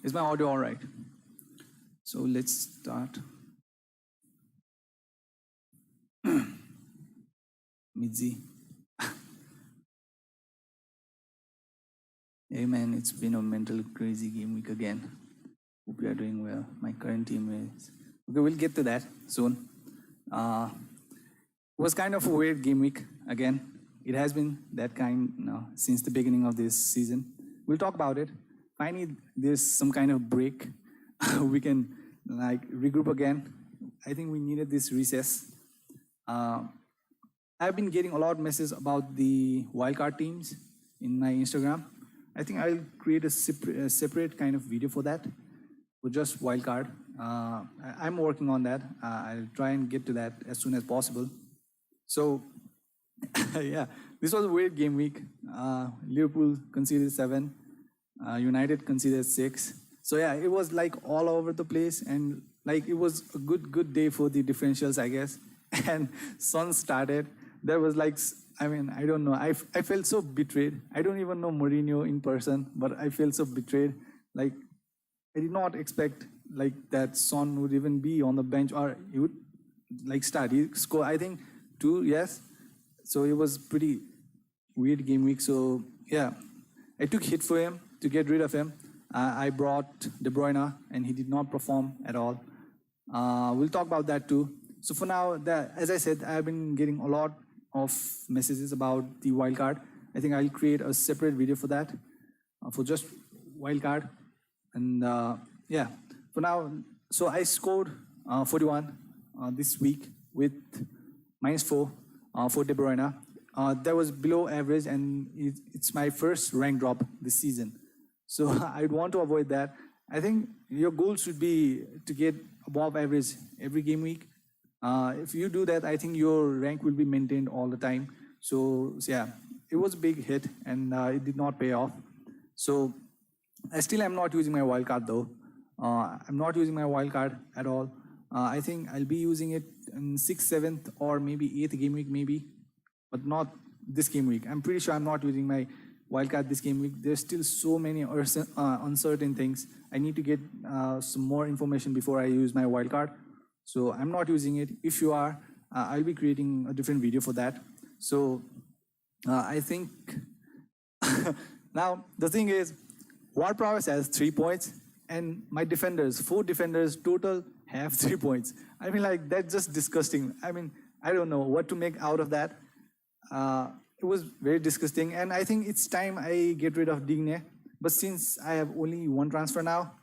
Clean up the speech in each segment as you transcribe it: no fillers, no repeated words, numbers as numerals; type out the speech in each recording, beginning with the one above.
Is my audio all right? So let's start. Midzi. Hey man, it's been a mental crazy game week again. Hope you are doing well. My current team is... Okay, we'll get to that soon. It was kind of a weird game week again. It has been that kind since the beginning of this season. We'll talk about it. Finally, there's some kind of break. We can like regroup again. I think we needed this recess. I've been getting a lot of messages about the wildcard teams in my Instagram. I think I'll create a separate kind of video for that, with just wildcard. I'm working on that. I'll try and get to that as soon as possible. So, yeah, this was a weird game week. Liverpool conceded 7, United conceded 6. So yeah, it was like all over the place, and like it was a good day for the differentials, I guess. And Son started. There was like, I mean, I don't know. I felt so betrayed. I don't even know Mourinho in person, but I felt so betrayed. Like, I did not expect like that Son would even be on the bench, or he would like start. He scored, I think, 2, yes. So it was pretty weird game week. So yeah, I took hit for him to get rid of him. I brought De Bruyne, and he did not perform at all. We'll talk about that too. So for now, as I said, I've been getting a lot of messages about the wildcard. I think I'll create a separate video for that, for just wildcard. And yeah, for now, so I scored 41 this week with -4 for De Bruyne. That was below average, and it's my first rank drop this season. So I'd want to avoid that. I think your goal should be to get above average every game week. If you do that, I think your rank will be maintained all the time. So yeah, it was a big hit, and it did not pay off. So I still am not using my wildcard though. I'm not using my wildcard at all. I think I'll be using it in 6th, 7th, or maybe 8th game week, maybe, but not this game week. I'm pretty sure I'm not using my wildcard this game week. There's still so many uncertain things. I need to get some more information before I use my wildcard. So I'm not using it. If you are, I'll be creating a different video for that. So I think now the thing is, War Prowess has 3 points, and my defenders, 4 defenders total, have 3 points. I mean, like, that's just disgusting. I mean, I don't know what to make out of that. It was very disgusting, and I think it's time I get rid of Digne. But since I have only 1 transfer now,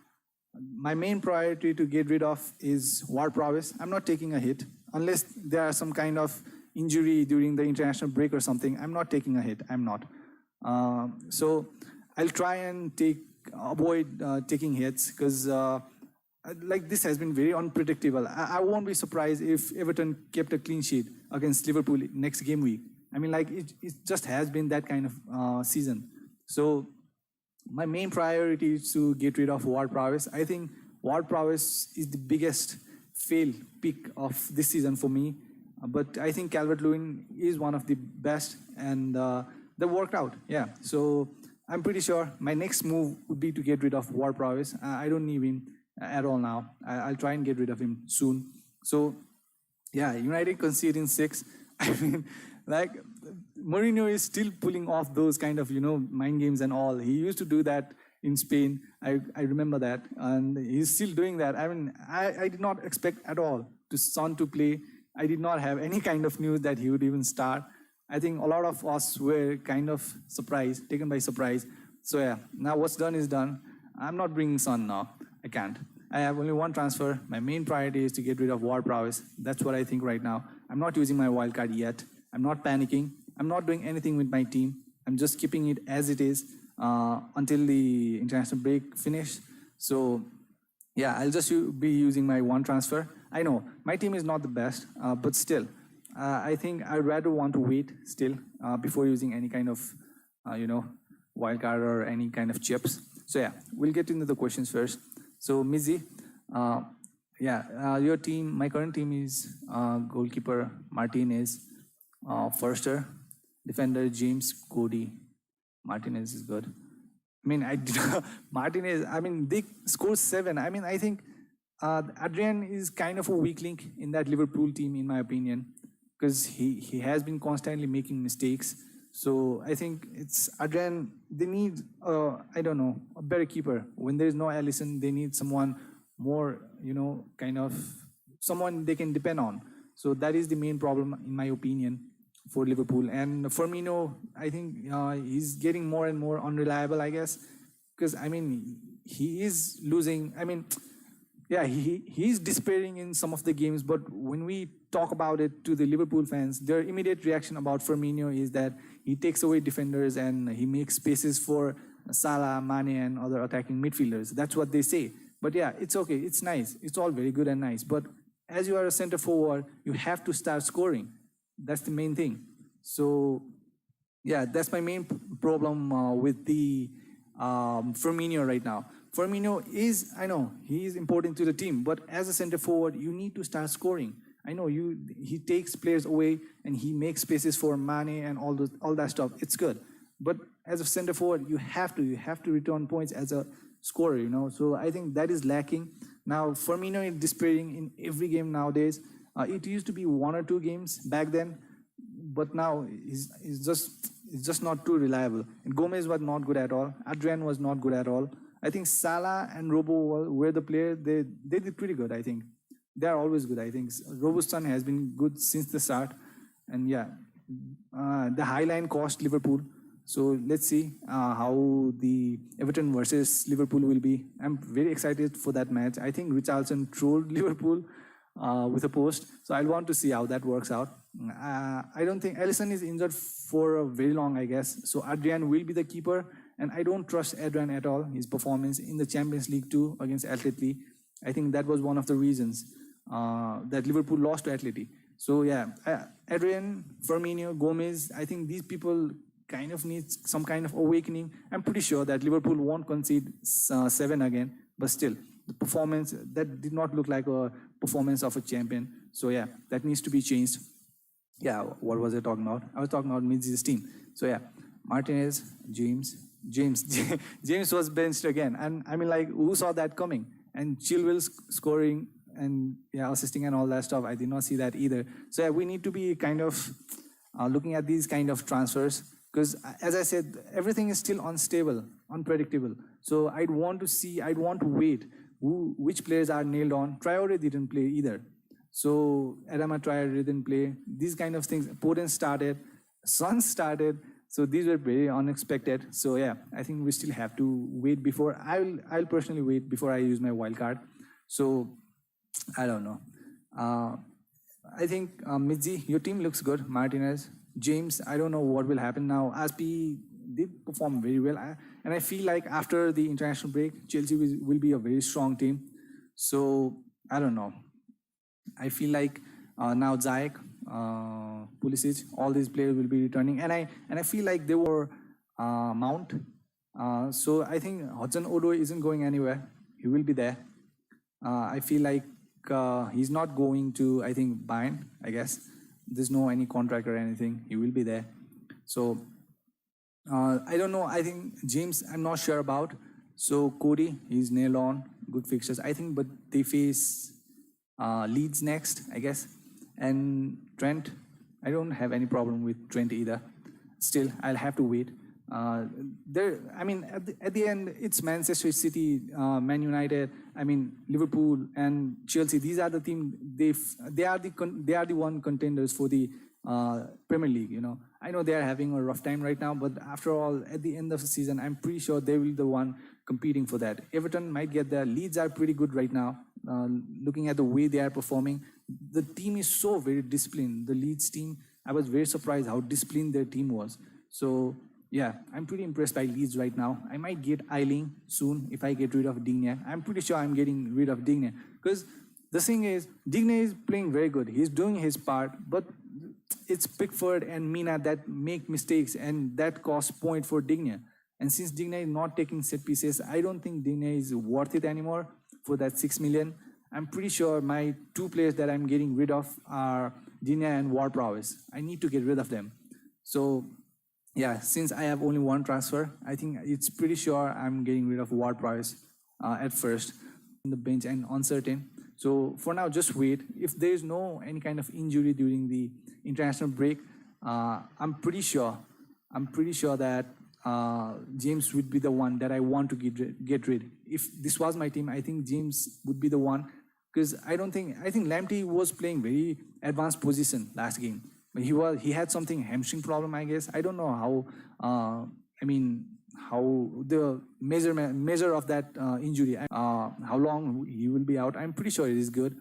my main priority to get rid of is War Prowess. I'm not taking a hit unless there are some kind of injury during the international break or something. I'm not taking a hit. I'm not. So I'll try and avoid taking hits, because like this has been very unpredictable. I won't be surprised if Everton kept a clean sheet against Liverpool next game week. I mean, like it just has been that kind of season. So my main priority is to get rid of War Prowess. I think War Prowess is the biggest fail pick of this season for me. But I think Calvert-Lewin is one of the best, and they worked out. Yeah. So I'm pretty sure my next move would be to get rid of War Prowess. I don't need him at all now. I'll try and get rid of him soon. So yeah, United conceding 6. I mean, like, Mourinho is still pulling off those kind of, mind games and all. He used to do that in Spain. I remember that. And he's still doing that. I mean, I did not expect at all Son to play. I did not have any kind of news that he would even start. I think a lot of us were kind of surprised, taken by surprise. So yeah, now what's done is done. I'm not bringing Son now. I can't. I have only 1 transfer. My main priority is to get rid of War Prowess. That's what I think right now. I'm not using my wildcard yet. I'm not panicking. I'm not doing anything with my team. I'm just keeping it as it is until the international break finish. So yeah, I'll just be using my 1 transfer. I know my team is not the best, but still, I think I'd rather want to wait still before using any kind of, wildcard or any kind of chips. So yeah, we'll get into the questions first. So Mizzy, your team, my current team is goalkeeper Martinez, Forster, defender James, Cody. Martinez is good. I mean, I did, Martinez, I mean, they scored 7. I mean, I think Adrian is kind of a weak link in that Liverpool team, in my opinion, because he has been constantly making mistakes. So I think it's Adrian, they need, I don't know, a better keeper. When there is no Alisson, they need someone more, kind of someone they can depend on. So that is the main problem, in my opinion, for Liverpool. And Firmino, I think he's getting more and more unreliable, I guess, because I mean he is losing. I mean, yeah, he's despairing in some of the games. But when we talk about it to the Liverpool fans, their immediate reaction about Firmino is that he takes away defenders and he makes spaces for Salah, Mane, and other attacking midfielders. That's what they say. But yeah, it's okay. It's nice. It's all very good and nice. But as you are a center forward, you have to start scoring. That's the main thing. So, yeah, that's my main problem with the Firmino right now. Firmino is, I know, he is important to the team, but as a center forward, you need to start scoring. I know he takes players away and he makes spaces for Mane and all that stuff. It's good. But as a center forward, you have to return points as a scorer, So I think that is lacking. Now, Firmino is despairing in every game nowadays. It used to be 1 or 2 games back then, but now he's just not too reliable. And Gomez was not good at all. Adrian was not good at all. I think Salah and Robo were the players. They did pretty good, I think. They are always good, I think. Robertson has been good since the start. And yeah, the high line cost Liverpool. So let's see how the Everton versus Liverpool will be. I'm very excited for that match. I think Richarlison trolled Liverpool with a post. So I'll want to see how that works out. I don't think Alisson is injured for a very long, I guess. So Adrian will be the keeper. And I don't trust Adrian at all. His performance in the Champions League 2 against Atleti, I think that was one of the reasons that Liverpool lost to Atleti. So yeah, Adrian, Firmino, Gomez, I think these people kind of need some kind of awakening. I'm pretty sure that Liverpool won't concede 7 again, but still, the performance, that did not look like a performance of a champion. So yeah, that needs to be changed. Yeah, what was I talking about? I was talking about Midge's team. So yeah, Martinez, James was benched again. And I mean, like, who saw that coming? And Chilwell scoring and assisting and all that stuff. I did not see that either. So yeah, we need to be kind of looking at these kind of transfers, because as I said, everything is still unstable, unpredictable. So I'd want to wait which players are nailed on. Traore didn't play either. So Adama Traore didn't play. These kind of things. Podence started, Son started. So these were very unexpected. So yeah, I think we still have to wait before I'll personally wait before I use my wildcard. So I don't know. I think Midzi, your team looks good. Martinez, James, I don't know what will happen now. Aspi did perform very well, and I feel like after the international break, Chelsea will be a very strong team. So I don't know. I feel like now Ziyech, Pulisic, all these players will be returning, and I feel like they were Mount. So I think Hudson-Odoi isn't going anywhere. He will be there. I feel like he's not going to, I think, Bayern, I guess. There's no any contract or anything. He will be there. So I don't know. I think James, I'm not sure about. So Cody, he's nailed on. Good fixtures, I think, but they face Leeds next, I guess. And Trent, I don't have any problem with Trent either. Still, I'll have to wait. At the end, it's Manchester City, Man United, Liverpool and Chelsea. These are the teams. They are the one contenders for the Premier League. I know they are having a rough time right now, but after all, at the end of the season, I'm pretty sure they will be the one competing for that. Everton might get there. Leeds are pretty good right now. Looking at the way they are performing, the team is so very disciplined. The Leeds team, I was very surprised how disciplined their team was. So yeah, I'm pretty impressed by Leeds right now. I might get Eiling soon if I get rid of Digne. I'm pretty sure I'm getting rid of Digne, because the thing is, Digne is playing very good. He's doing his part, but it's Pickford and Mina that make mistakes, and that costs point for Digne. And since Digne is not taking set pieces, I don't think Digne is worth it anymore for that 6 million. I'm pretty sure my 2 players that I'm getting rid of are Digne and Ward Prowess. I need to get rid of them. So yeah, since I have only one transfer, I think it's pretty sure I'm getting rid of Ward Prowse at first in the bench and uncertain. So for now, just wait. If there is no any kind of injury during the international break, I'm pretty sure. I'm pretty sure that James would be the one that I want to get rid. If this was my team, I think James would be the one because I think Lamptey was playing very advanced position last game. But he had something hamstring problem, I guess. I don't know how. I mean, how the measure of that injury, how long he will be out. I'm pretty sure it is good.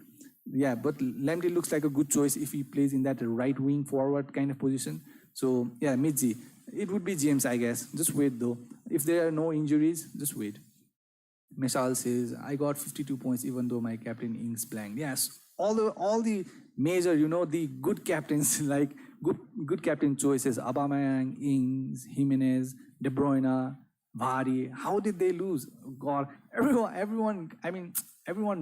Yeah, but Lamptey looks like a good choice if he plays in that right wing forward kind of position. So yeah, Midzi, it would be James, I guess. Just wait though. If there are no injuries, just wait. Meshal says, I got 52 points even though my captain Ings blanked. Yes, all the major, the good captains, like good captain choices, Aubameyang, Ings, Jimenez, De Bruyne, Vardy. How did they lose? God, everyone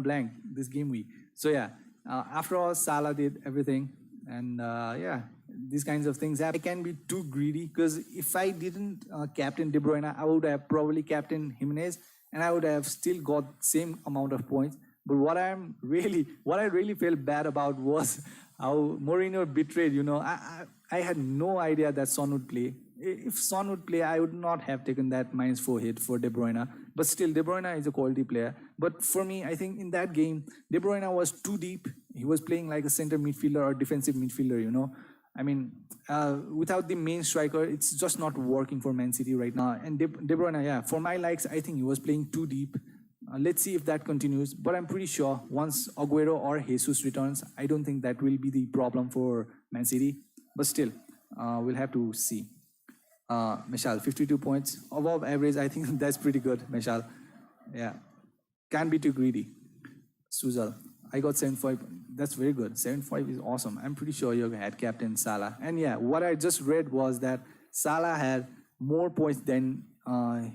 blanked this game week. So yeah, after all, Salah did everything. And yeah, these kinds of things happen. I can be too greedy because if I didn't captain De Bruyne, I would have probably captained Jimenez and I would have still got same amount of points. But what I really felt bad about was how Mourinho betrayed. I had no idea that Son would play. If Son would play, I would not have taken that -4 hit for De Bruyne. But still, De Bruyne is a quality player. But for me, I think in that game, De Bruyne was too deep. He was playing like a center midfielder or defensive midfielder. I mean, without the main striker, it's just not working for Man City right now. And De Bruyne, yeah, for my likes, I think he was playing too deep. Let's see if that continues. But I'm pretty sure once Aguero or Jesus returns, I don't think that will be the problem for Man City. But still, we'll have to see. Meshal, 52 points. Above average, I think that's pretty good, Meshal. Yeah. Can't be too greedy. Suzal, I got 75. That's very good. 75 is awesome. I'm pretty sure you had captain Salah. And yeah, what I just read was that Salah had more points than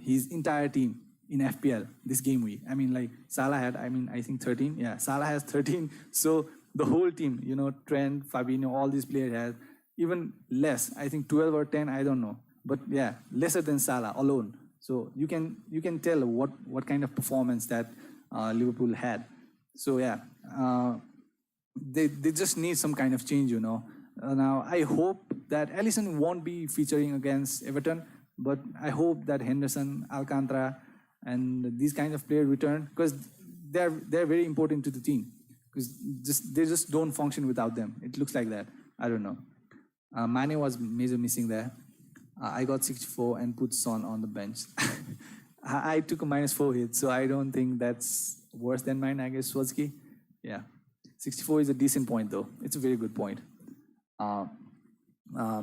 his entire team in FPL this game week. I mean, like Salah had, I think 13. Yeah, Salah has 13. So the whole team, Trent, Fabinho, all these players have even less. I think 12 or 10, I don't know. But yeah, lesser than Salah alone. So you can tell what kind of performance that Liverpool had. So yeah, they just need some kind of change, Now I hope that Alisson won't be featuring against Everton, but I hope that Henderson, Alcantara, and these kinds of players return because they're very important to the team because they just don't function without them. It looks like that. I don't know. Mane was major missing there. I got 64 and put Son on the bench. I took a -4 hit, so I don't think that's worse than mine, I guess, Swansky. Yeah. 64 is a decent point, though. It's a very good point.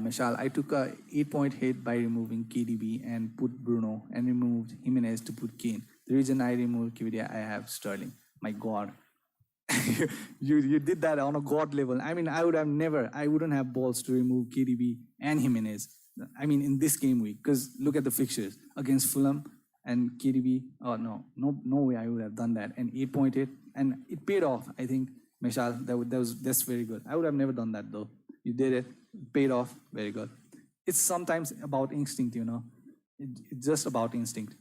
Meshal, I took a 8-point hit by removing KDB and put Bruno and removed Jimenez to put Kane. The reason I removed KDB, I have Sterling. My God. you did that on a God level. I mean, I wouldn't have balls to remove KDB and Jimenez. I mean, in this game week, because look at the fixtures against Fulham and KDB. Oh, no way I would have done that. And 8-point hit, and it paid off, I think, Meshal. That's very good. I would have never done that, though. You did it. It paid off. Very good. It's sometimes about instinct, It's just about instinct.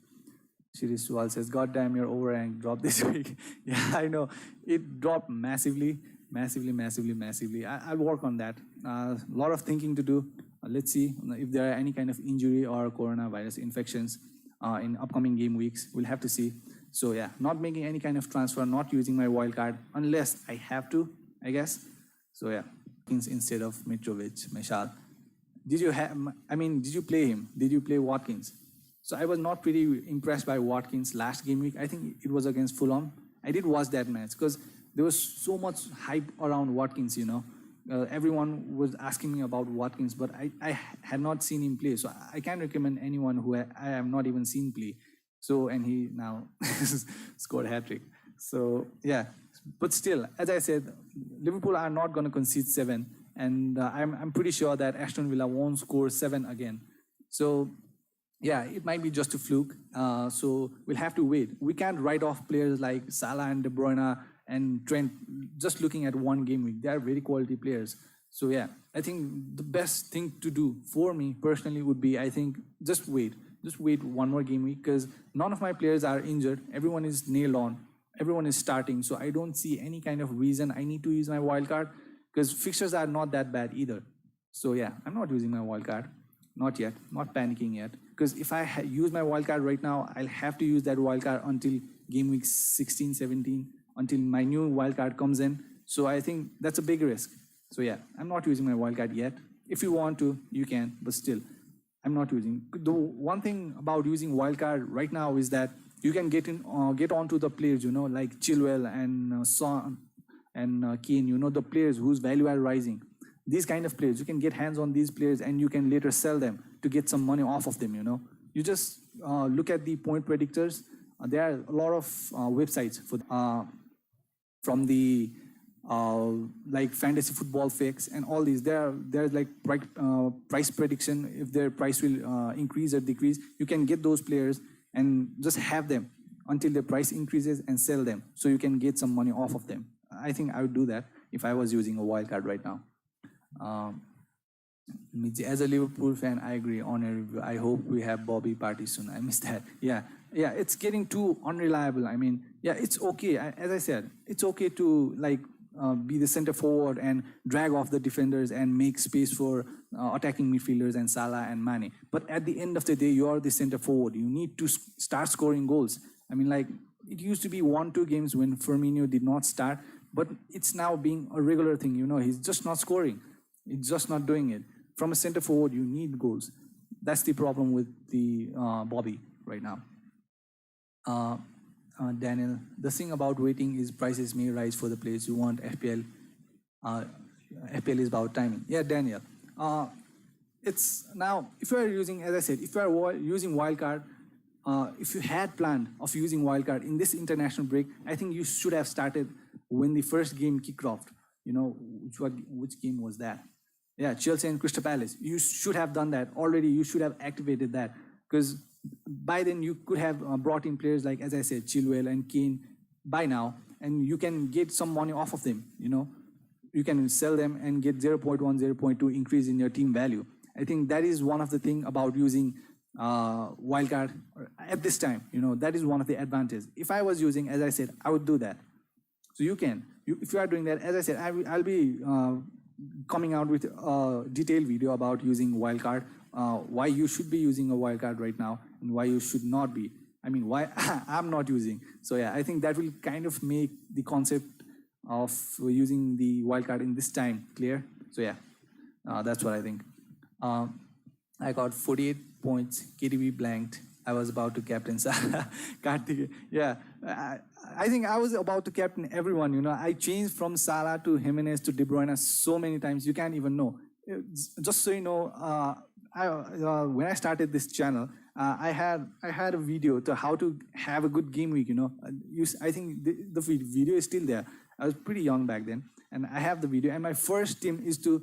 Shirish Suwal says, God damn, your overrank dropped this week. Yeah, I know. It dropped massively. I'll work on that. A lot of thinking to do. Let's see if there are any kind of injury or coronavirus infections in upcoming game weeks. We'll have to see. So yeah, not making any kind of transfer, not using my wildcard unless I have to, I guess. So yeah, instead of Mitrovic, Meshal. Did you play him? Did you play Watkins? So I was not pretty impressed by Watkins last game week. I think it was against Fulham. I did watch that match because there was so much hype around Watkins, everyone was asking me about Watkins, but I had not seen him play. So I can't recommend anyone who I have not even seen play. So, and he now scored a hat-trick. So, yeah. But still, as I said, Liverpool are not going to concede 7. And I'm pretty sure that Aston Villa won't score 7 again. So, yeah, it might be just a fluke. So we'll have to wait. We can't write off players like Salah and De Bruyne and Trent just looking at one game week. They are very quality players. So yeah, I think the best thing to do for me personally would be, I think, just wait one more game week, because none of my players are injured. Everyone is nailed on. Everyone is starting. So I don't see any kind of reason I need to use my wild card, because fixtures are not that bad either. So yeah, I'm not using my wild card. Not yet. Not panicking yet. Because if I use my wild card right now, I'll have to use that wild card until game week 16, 17, until my new wild card comes in. So I think that's a big risk. So yeah, I'm not using my wildcard yet. If you want to, you can, but still, I'm not using. The one thing about using wildcard right now is that you can get onto the players, like Chilwell and Son and Kane, the players whose value are rising. These kind of players, you can get hands on these players and you can later sell them to get some money off of them, You just look at the point predictors. There are a lot of websites from the like fantasy football fix and all these. There's like price prediction, if their price will increase or decrease. You can get those players and just have them until the price increases and sell them, so you can get some money off of them. I think I would do that if I was using a wildcard right now. As a Liverpool fan, I agree. On a review, I hope we have Bobby party soon. I miss that. Yeah, it's getting too unreliable. I mean, yeah, it's okay. As I said, it's okay to be the center forward and drag off the defenders and make space for attacking midfielders and Salah and Mane. But at the end of the day, you are the center forward. You need to start scoring goals. I mean, it used to be 1-2 games when Firmino did not start, but it's now being a regular thing. He's just not scoring. He's just not doing it. From a center forward, you need goals. That's the problem with the Bobby right now. Daniel, the thing about waiting is prices may rise for the players you want. FPL is about timing. Yeah, Daniel. It's now, if you are using, as I said, if you are using wildcard, if you had planned of using wildcard in this international break, I think you should have started when the first game kicked off. Which game was that? Yeah, Chelsea and Crystal Palace. You should have done that already. You should have activated that, because by then you could have brought in players like, as I said, Chilwell and Kane by now, and you can get some money off of them. You can sell them and get 0.1, 0.2 increase in your team value. I think that is one of the things about using wildcard at this time. That is one of the advantages. If I was using, as I said, I would do that. So you can. If you are doing that, as I said, I'll be coming out with a detailed video about using wildcard, why you should be using a wildcard right now and why you should not be. I mean, why I'm not using. So yeah, I think that will kind of make the concept of using the wildcard in this time clear. So yeah, that's what I think. I got 48 points, KDB blanked. I was about to captain Karthik. Yeah, I think I was about to captain everyone. I changed from Salah to Jimenez to De Bruyne so many times, you can't even know. Just so you know, when I started this channel, I had a video to how to have a good game week. I think the video is still there. I was pretty young back then, and I have the video. And my first team is to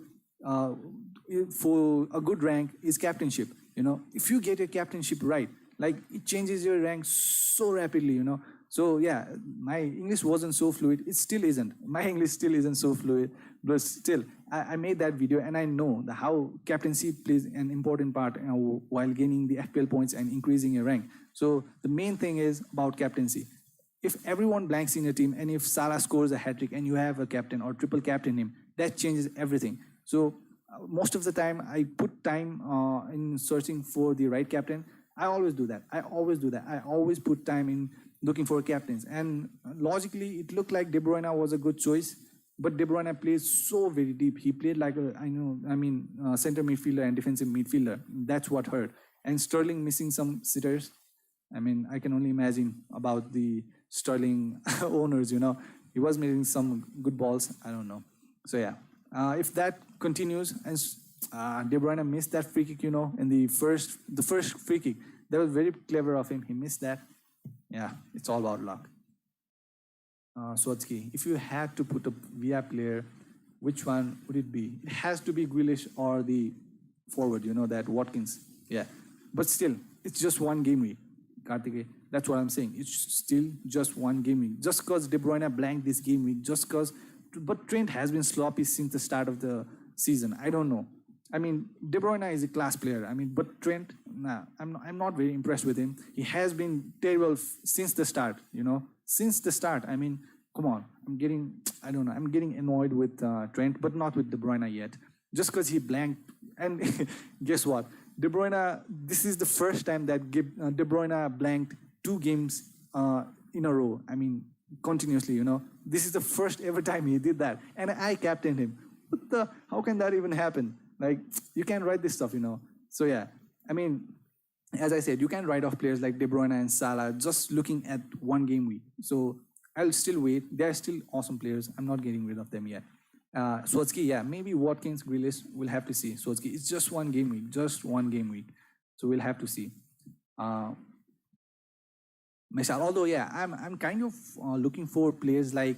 for a good rank is captainship. If you get your captainship right, it changes your rank so rapidly. So yeah, my English wasn't so fluid. It still isn't. My English still isn't so fluid, but still, I made that video, and I know how captaincy plays an important part while gaining the FPL points and increasing your rank. So the main thing is about captaincy. If everyone blanks in your team, and if Salah scores a hat-trick and you have a captain or triple captain him, that changes everything. So most of the time, I put time in searching for the right captain. I always do that. I always put time in looking for captains. And logically, it looked like De Bruyne was a good choice. But De Bruyne plays so very deep. He played like center midfielder and defensive midfielder. That's what hurt. And Sterling missing some sitters. I can only imagine about the Sterling owners. He was missing some good balls. I don't know. So yeah, if that continues and De Bruyne missed that free kick, in the first free kick, that was very clever of him. He missed that. Yeah, it's all about luck. Swatsky, if you had to put a VI player, which one would it be? It has to be Grealish or the forward, that Watkins. Yeah, but still, it's just one game week, Karthik. That's what I'm saying. It's still just one game week. Just because De Bruyne blanked this game week, but Trent has been sloppy since the start of the season. I don't know. I mean, De Bruyne is a class player. I mean, but Trent, nah, I'm not very impressed with him. He has been terrible since the start, since the start. I mean, come on. I'm getting annoyed with Trent, but not with De Bruyne yet. Just because he blanked. And guess what? De Bruyne, this is the first time that De Bruyne blanked 2 games in a row. I mean, continuously, This is the first ever time he did that. And I captained him. How can that even happen? Like, you can write this stuff, So yeah, I mean, as I said, you can write off players like De Bruyne and Salah just looking at 1 game week. So I'll still wait. They're still awesome players. I'm not getting rid of them yet. Swansky, yeah, maybe Watkins, Grealish, we'll have to see. Swansky, it's just 1 game week, So we'll have to see. Meshal, although yeah, I'm kind of looking for players like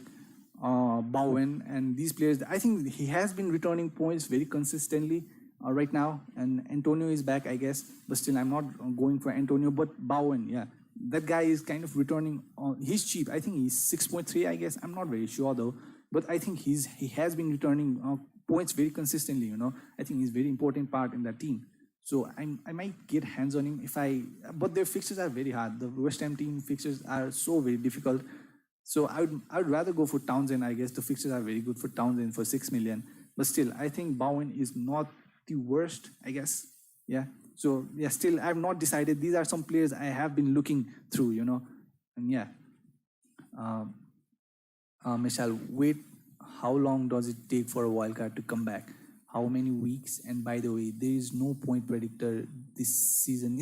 Bowen and these players. I think he has been returning points very consistently right now, and Antonio is back, I guess, but still I'm not going for Antonio, but Bowen, yeah, that guy is kind of returning. He's cheap. I think he's 6.3, I guess. I'm not very sure though, but I think he has been returning points very consistently. I think he's a very important part in that team. So I might get hands on him but their fixtures are very hard. The West Ham team fixtures are so very difficult. So I would rather go for Townsend, I guess. The fixtures are very good for Townsend for 6 million. But still, I think Bowen is not the worst, I guess. Yeah. So yeah, still I've not decided. These are some players I have been looking through, And yeah. Michelle, wait, how long does it take for a wildcard to come back? How many weeks? And by the way, there is no point predictor this season.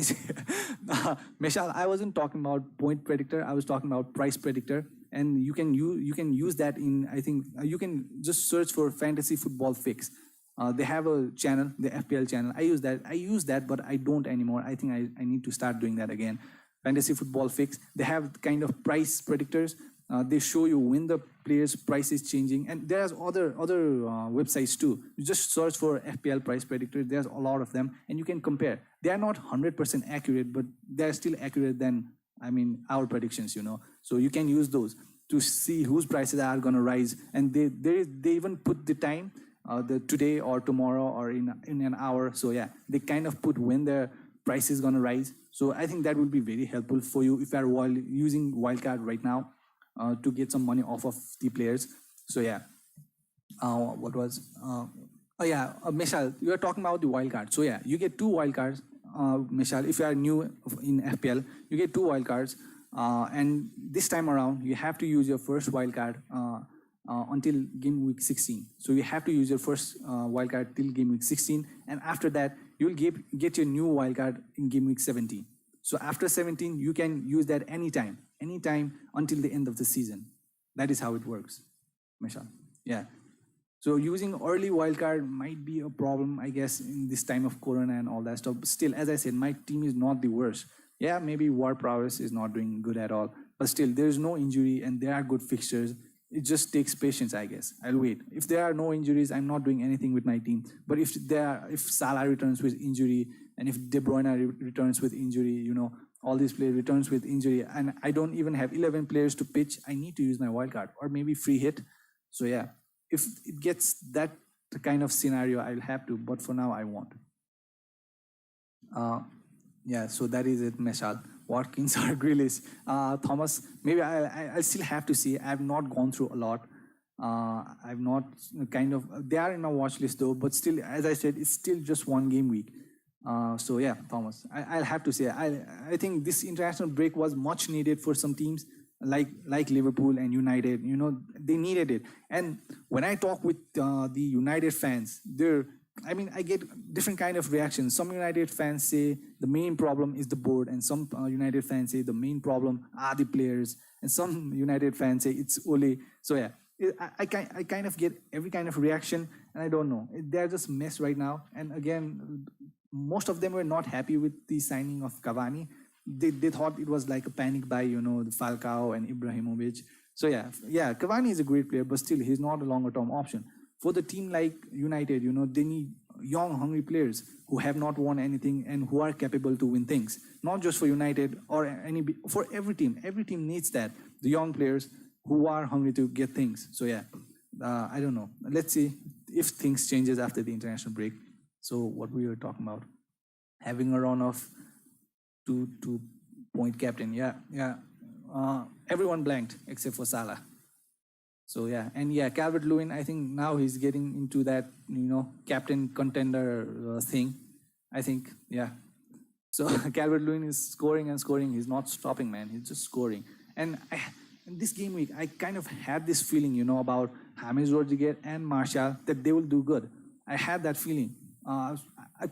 Michelle, I wasn't talking about point predictor. I was talking about price predictor. And you can use that in, I think, you can just search for Fantasy Football Fix. They have a channel, the FPL channel. I use that, but I don't anymore. I think I need to start doing that again. Fantasy Football Fix. They have kind of price predictors. They show you when the player's price is changing, and there's other websites too. You just search for FPL price predictor. There's a lot of them, and you can compare. They are not 100% accurate, but they're still accurate than our predictions. So you can use those to see whose prices are going to rise, and they even put the time, the today or tomorrow or in an hour. So yeah, they kind of put when their price is going to rise. So I think that would be very helpful for you if you are using Wildcard right now. To get some money off of the players. So yeah, Michelle, you are talking about the wildcard. So yeah, you get 2 wildcards, Michelle. If you are new in FPL, you get 2 wildcards, and this time around you have to use your first wildcard until game week 16. So you have to use your first wildcard till game week 16, and after that you will get your new wildcard in game week 17. So after 17, you can use that anytime until the end of the season. That is how it works, Michelle. Yeah. So using early wildcard might be a problem, I guess, in this time of Corona and all that stuff. But still, as I said, my team is not the worst. Yeah, maybe War Prowess is not doing good at all. But still, there is no injury and there are good fixtures. It just takes patience, I guess. I'll wait. If there are no injuries, I'm not doing anything with my team. But if Salah returns with injury, and if De Bruyne returns with injury, all these players returns with injury, and I don't even have 11 players to pitch, I need to use my wildcard or maybe free hit. So yeah, if it gets that kind of scenario, I'll have to, but for now I won't. Yeah, so that is it, Meshal. Watkins or Grealish. Thomas, maybe I still have to see. I've not gone through a lot. I've not they are in my watch list though, but still, as I said, it's still just 1 game week. So yeah, Thomas, I'll have to say, I think this international break was much needed for some teams like Liverpool and United. They needed it. And when I talk with the United fans, I get different kind of reactions. Some United fans say the main problem is the board, and some United fans say the main problem are the players, and some United fans say it's Ole. So yeah, I kind of get every kind of reaction, and I don't know. They're just mess right now. And again, most of them were not happy with the signing of Cavani. They thought it was like a panic buy, the Falcao and Ibrahimovic. So yeah, Cavani is a great player, but still he's not a longer term option. For the team like United, they need young, hungry players who have not won anything and who are capable to win things. Not just for United or for every team. Every team needs that. The young players who are hungry to get things. So yeah, I don't know. Let's see if things changes after the international break. So what we were talking about, having a run of two point captain. Yeah. Everyone blanked except for Salah. So yeah, and yeah, Calvert-Lewin, I think now he's getting into that, captain contender thing. I think, yeah. So Calvert-Lewin is scoring and scoring. He's not stopping, man. He's just scoring. And in this game week, I kind of had this feeling, about James Rodriguez and Martial, that they will do good. I had that feeling.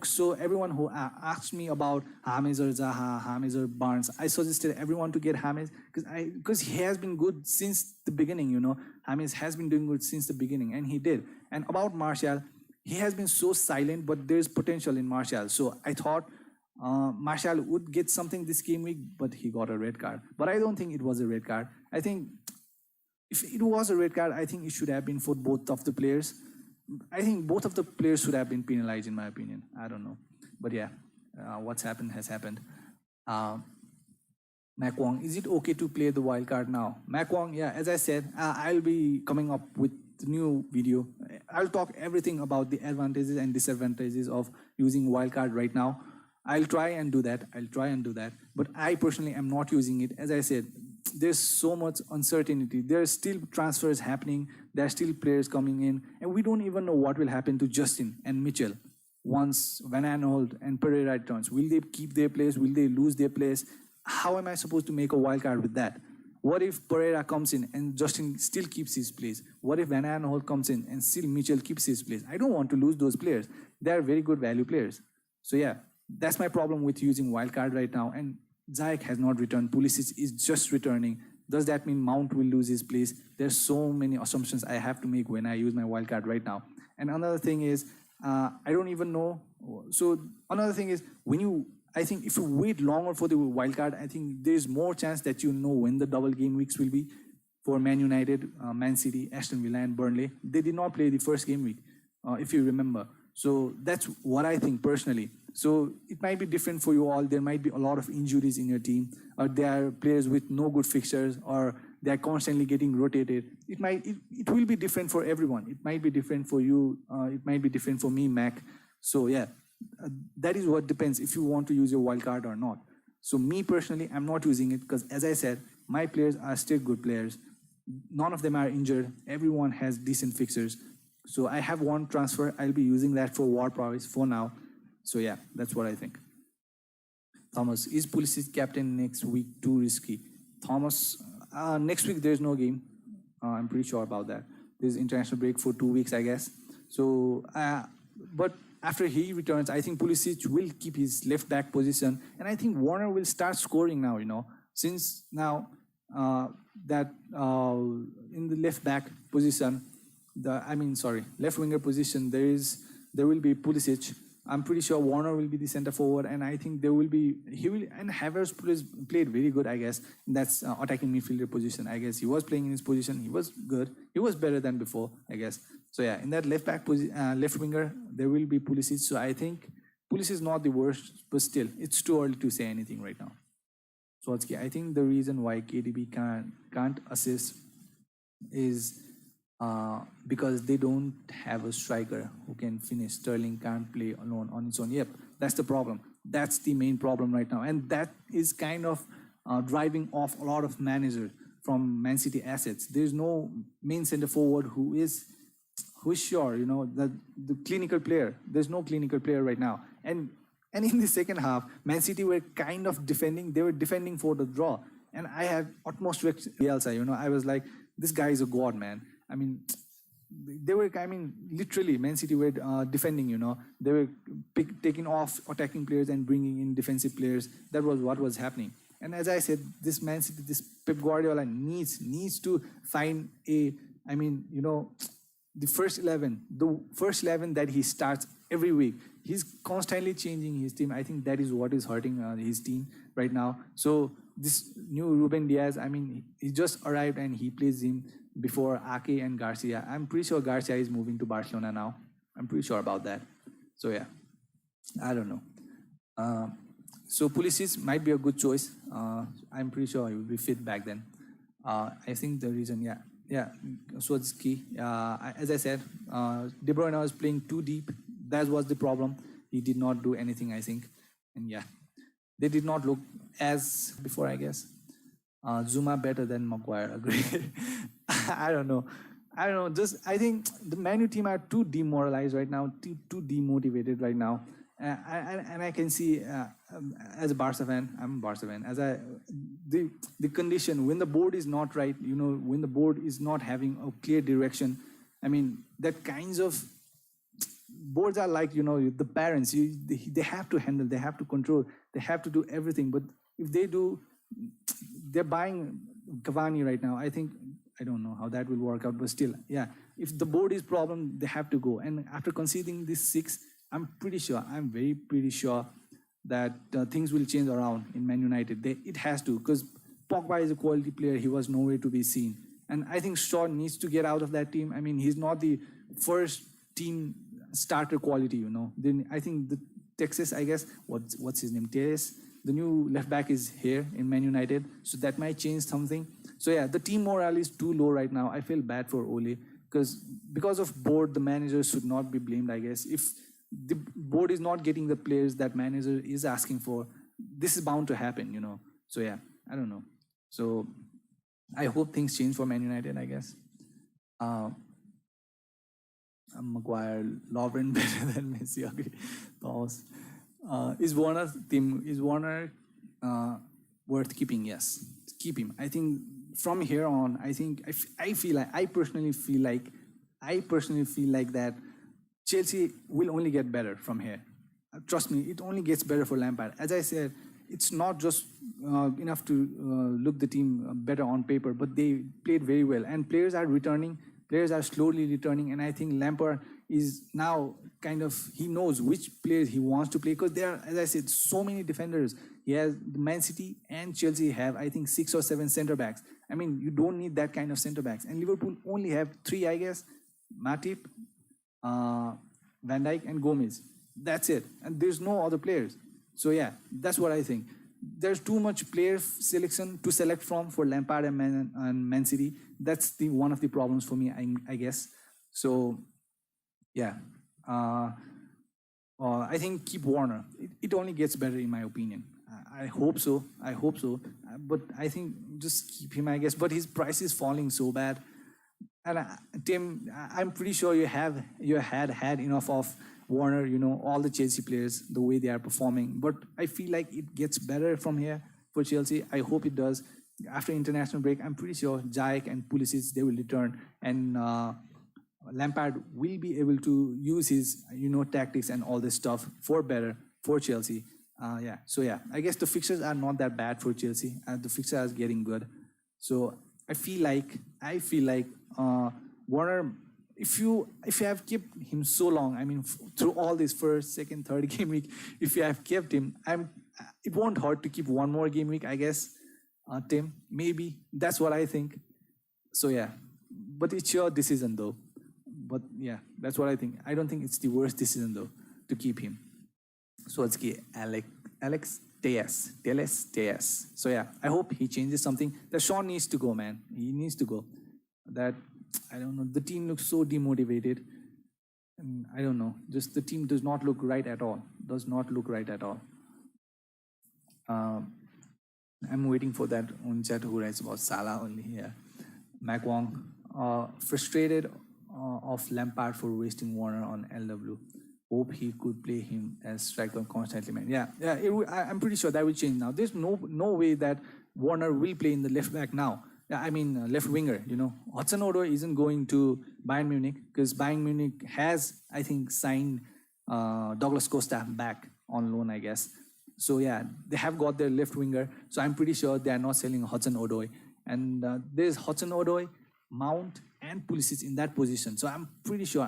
So everyone who asked me about James or Zaha, James or Barnes, I suggested everyone to get James because he has been good since the beginning. James has been doing good since the beginning, and he did. And about Martial, he has been so silent, but there's potential in Martial. So I thought Martial would get something this game week, but he got a red card. But I don't think it was a red card. I think if it was a red card, I think it should have been for both of the players. I think both of the players should have been penalized, in my opinion. I don't know. But yeah, what's happened has happened. Mac Wong, is it okay to play the wild card now? Mac Wong, yeah, as I said, I'll be coming up with a new video. I'll talk everything about the advantages and disadvantages of using wild card right now. I'll try and do that. But I personally am not using it. As I said, there's so much uncertainty. There's still transfers happening. There are still players coming in. And we don't even know what will happen to Justin and Mitchell once Van Aanholt and Pereira returns. Will they keep their place? Will they lose their place? How am I supposed to make a wild card with that? What if Pereira comes in and Justin still keeps his place? What if Van Aanholt comes in and still Mitchell keeps his place? I don't want to lose those players. They are very good value players. So yeah, that's my problem with using wildcard right now. And Ziyech has not returned. Pulisic is just returning. Does that mean Mount will lose his place? There's so many assumptions I have to make when I use my wildcard right now. And another thing is, I don't even know. So another thing is, I think if you wait longer for the wildcard, I think there's more chance that you know when the double game weeks will be for Man United, Man City, Aston Villa, and Burnley. They did not play the first game week, if you remember. So that's what I think personally. So it might be different for you all. There might be a lot of injuries in your team, or there are players with no good fixtures, or they are constantly getting rotated. It will be different for everyone. It might be different for you. It might be different for me, Mac. So yeah, that is what depends if you want to use your wild card or not. So me personally, I'm not using it because, as I said, my players are still good players. None of them are injured. Everyone has decent fixtures. So I have one transfer. I'll be using that for War Prowess for now. So yeah, that's what I think. Thomas, is Pulisic captain next week too risky? Thomas, next week there's no game. I'm pretty sure about that. There's international break for 2 weeks, I guess. So, but after he returns, I think Pulisic will keep his left back position, and I think Warner will start scoring now. Since now that in the left back position, left winger position, there will be Pulisic. I'm pretty sure Warner will be the center forward, and I think and Havertz played very good, I guess. That's attacking midfielder position. I guess he was playing in his position. He was good. He was better than before, I guess. So yeah, in that left back left winger, there will be Pulisic. So I think Pulisic is not the worst, but still, it's too early to say anything right now. So I think the reason why KDB can't assist is because they don't have a striker who can finish. Sterling can't play alone on his own. Yep, that's the problem. That's the main problem right now. And that is kind of driving off a lot of managers from Man City assets. There's no main center forward who is sure, the clinical player. There's no clinical player right now. And in the second half, Man City were kind of defending. They were defending for the draw. And I had utmost respect for Bielsa. I was like, this guy is a god, man. Literally, Man City were defending, They were taking off attacking players and bringing in defensive players. That was what was happening. And as I said, this Man City, this Pep Guardiola needs to find the first 11 that he starts every week. He's constantly changing his team. I think that is what is hurting his team right now. So this new Ruben Diaz, he just arrived and he plays him before Ake and Garcia. I'm pretty sure Garcia is moving to Barcelona now. I'm pretty sure about that. So yeah, I don't know. So Pulisic might be a good choice. I'm pretty sure he will be fit back then. I think the reason, yeah, so it's key. As I said, De Bruyne was playing too deep. That was the problem. He did not do anything, I think. And yeah, they did not look as before, I guess. Zuma better than Maguire, agree. I don't know. I don't know. Just I think the Man U team are too demoralized right now, too demotivated right now. And I can see as a Barca fan, I'm a Barca fan. The condition when the board is not right, when the board is not having a clear direction. I mean, that kinds of boards are like the parents. They have to handle, they have to control, they have to do everything. But if they do, they're buying Cavani right now. I think I don't know how that will work out, but still, yeah. If the board is problem, they have to go. And after conceding this 6, I'm pretty sure that things will change around in Man United. It has to, because Pogba is a quality player. He was nowhere to be seen. And I think Shaw needs to get out of that team. I mean, he's not the first team starter quality, Then I think the Texas, I guess, what's his name? Teres, the new left back is here in Man United. So that might change something. So yeah, the team morale is too low right now. I feel bad for Ole because of board, the manager should not be blamed, I guess. If the board is not getting the players that manager is asking for, this is bound to happen, So yeah, I don't know. So I hope things change for Man United, I guess. Maguire, Lovren better than Messi. Okay, pause. Is Warner worth keeping? Yes, keep him. I think from here on, I personally feel like that Chelsea will only get better from here. Trust me, it only gets better for Lampard. As I said, it's not just enough to look the team better on paper, but they played very well. And players are returning. Players are slowly returning. And I think Lampard is now he knows which players he wants to play. Because there are, as I said, so many defenders. He has Man City and Chelsea have, I think, 6 or 7 center backs. I mean, you don't need that kind of center backs. And Liverpool only have 3, I guess. Matip, Van Dijk and Gomez. That's it. And there's no other players. So yeah, that's what I think. There's too much player selection to select from for Lampard and Man City. That's one of the problems for me, I guess. So yeah, I think keep Warner. It only gets better in my opinion. I hope so. But I think just keep him, I guess. But his price is falling so bad. And Tim, I'm pretty sure you had enough of Warner, all the Chelsea players, the way they are performing. But I feel like it gets better from here for Chelsea. I hope it does. After international break, I'm pretty sure Jake and Pulisic, they will return. And Lampard will be able to use his, tactics and all this stuff for better for Chelsea. So I guess the fixtures are not that bad for Chelsea. The fixtures are getting good. So I feel like Warner, if you have kept him so long, I mean, through all this first, second, third game week, if you have kept him, it won't hurt to keep one more game week, I guess. Tim, maybe that's what I think. So yeah, but it's your decision though. But yeah, that's what I think. I don't think it's the worst decision though to keep him. So it's Alex Teles. So yeah, I hope he changes something. That Sean needs to go, man. He needs to go. That I don't know. The team looks so demotivated. And I don't know. Just the team does not look right at all. I'm waiting for that on chat who writes about Salah only. Yeah, Mac Wong, frustrated of Lampard for wasting Warner on LW. Hope he could play him as striker constantly, man. Yeah. I'm pretty sure that will change now. There's no way that Warner will play in the left back now. I mean, left winger. Hudson-Odoi isn't going to Bayern Munich because Bayern Munich has, I think, signed Douglas Costa back on loan, I guess. So yeah, they have got their left winger. So I'm pretty sure they are not selling Hudson-Odoi. And there's Hudson-Odoi, Mount, and Pulisic in that position. So I'm pretty sure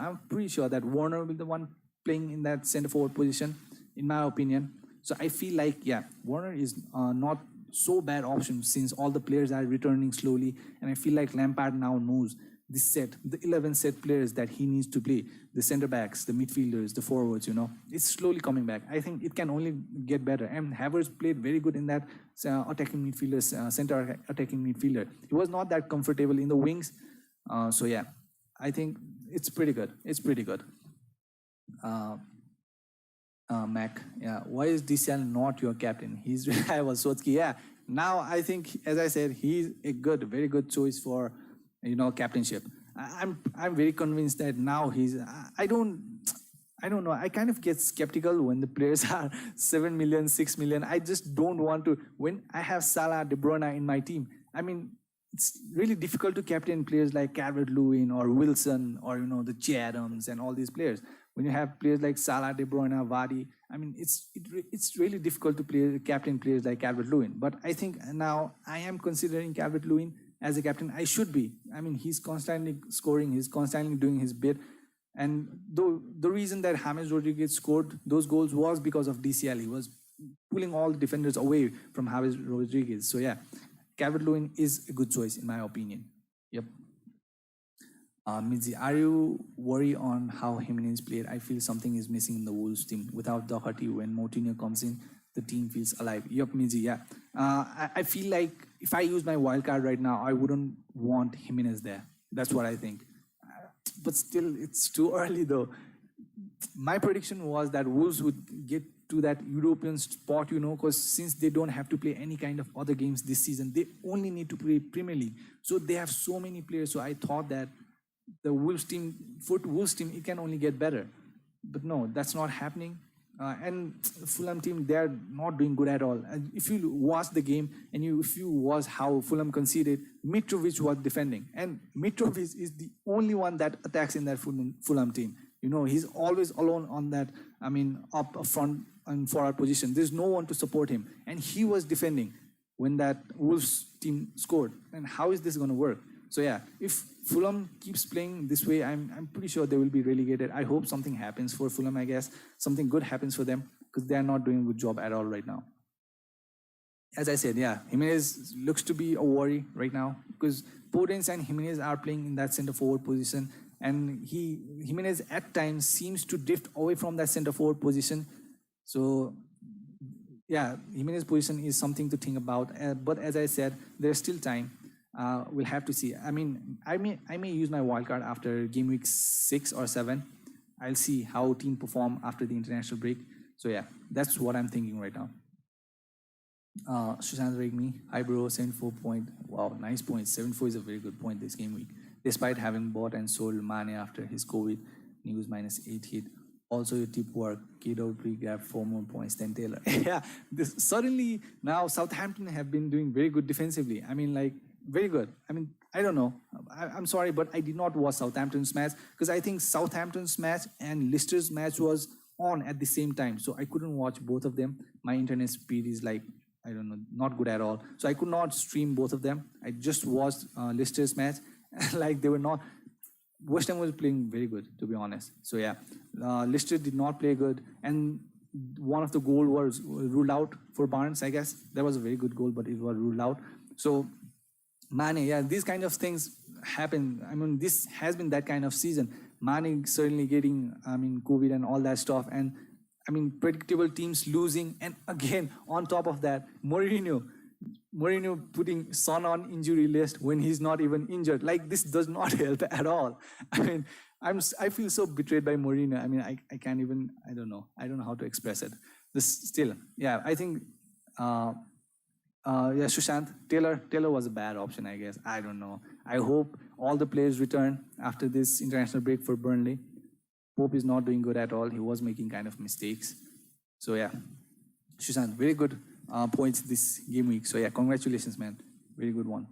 that Warner will be the one playing in that center forward position, in my opinion. So I feel like, yeah, Warner is not so bad option since all the players are returning slowly. And I feel like Lampard now knows the 11 set players that he needs to play, the center backs, the midfielders, the forwards, it's slowly coming back. I think it can only get better. And Havertz played very good in that attacking midfielder, center attacking midfielder. He was not that comfortable in the wings. So yeah, I think it's pretty good. It's pretty good. Mac, yeah. Why is DCL not your captain? He's reliable. Sotki, yeah. Now I think, as I said, he's a good, very good choice for, captainship. I'm very convinced that now I don't know. I kind of get skeptical when the players are 7 million, 6 million. I just don't want to. When I have Salah, De Bruyne in my team, I mean, it's really difficult to captain players like Calvert-Lewin or Wilson or the Che Adams and all these players. When you have players like Salah, De Bruyne, Vardy, I mean, it's really difficult to captain players like Calvert-Lewin. But I think now I am considering Calvert-Lewin as a captain. I should be. I mean, he's constantly scoring. He's constantly doing his bit. And the reason that James Rodriguez scored those goals was because of DCL. He was pulling all the defenders away from James Rodriguez. So yeah, Calvert-Lewin is a good choice in my opinion. Yep. Midzi, are you worried on how Jimenez played? I feel something is missing in the Wolves team. Without Doherty, when Moutinho comes in, the team feels alive. Yep, Midzi, yeah. I feel like if I use my wildcard right now, I wouldn't want Jimenez there. That's what I think. But still, it's too early though. My prediction was that Wolves would get to that European spot, because since they don't have to play any kind of other games this season, they only need to play Premier League. So they have so many players. So I thought that the Wolves team, it can only get better. But no, that's not happening. And Fulham team, they're not doing good at all. And if you watch the game and if you watch how Fulham conceded, Mitrovic was defending. And Mitrovic is the only one that attacks in that Fulham team. He's always alone on that, up front and forward position. There's no one to support him. And he was defending when that Wolves team scored. And how is this going to work? So yeah, if Fulham keeps playing this way, I'm pretty sure they will be relegated. I hope something happens for Fulham, I guess. Something good happens for them because they are not doing a good job at all right now. As I said, yeah, Jimenez looks to be a worry right now because Podence and Jimenez are playing in that center-forward position. And Jimenez at times seems to drift away from that center-forward position. So yeah, Jimenez's position is something to think about. But as I said, there's still time. We'll have to see. I may use my wildcard after game week 6 or 7. I'll see how team perform after the international break. So yeah, that's what I'm thinking right now. Sushant Regmi, hi bro, 74 point. Wow, nice point. 74 is a very good point this game week. Despite having bought and sold Mane after his COVID news -8 hit. Also, your tip work. GW4 grabbed 4 more points than Taylor. Yeah, suddenly now Southampton have been doing very good defensively. Very good. I don't know. I'm sorry, but I did not watch Southampton's match because I think Southampton's match and Leicester's match was on at the same time. So I couldn't watch both of them. My internet speed is I don't know, not good at all. So I could not stream both of them. I just watched Leicester's match. They were not. West Ham was playing very good, to be honest. So yeah, Leicester did not play good. And one of the goal was ruled out for Barnes, I guess. That was a very good goal, but it was ruled out. So Mane, yeah, these kind of things happen. This has been that kind of season. Mane certainly getting, COVID and all that stuff. And, predictable teams losing. And again, on top of that, Mourinho putting Son on injury list when he's not even injured. This does not help at all. I feel so betrayed by Mourinho. I can't even, I don't know how to express it. I think, Sushant, Taylor was a bad option, I guess. I don't know. I hope all the players return after this international break for Burnley. Pope is not doing good at all. He was making kind of mistakes. So yeah, Sushant, very good points this game week. So yeah, congratulations, man. Very good one.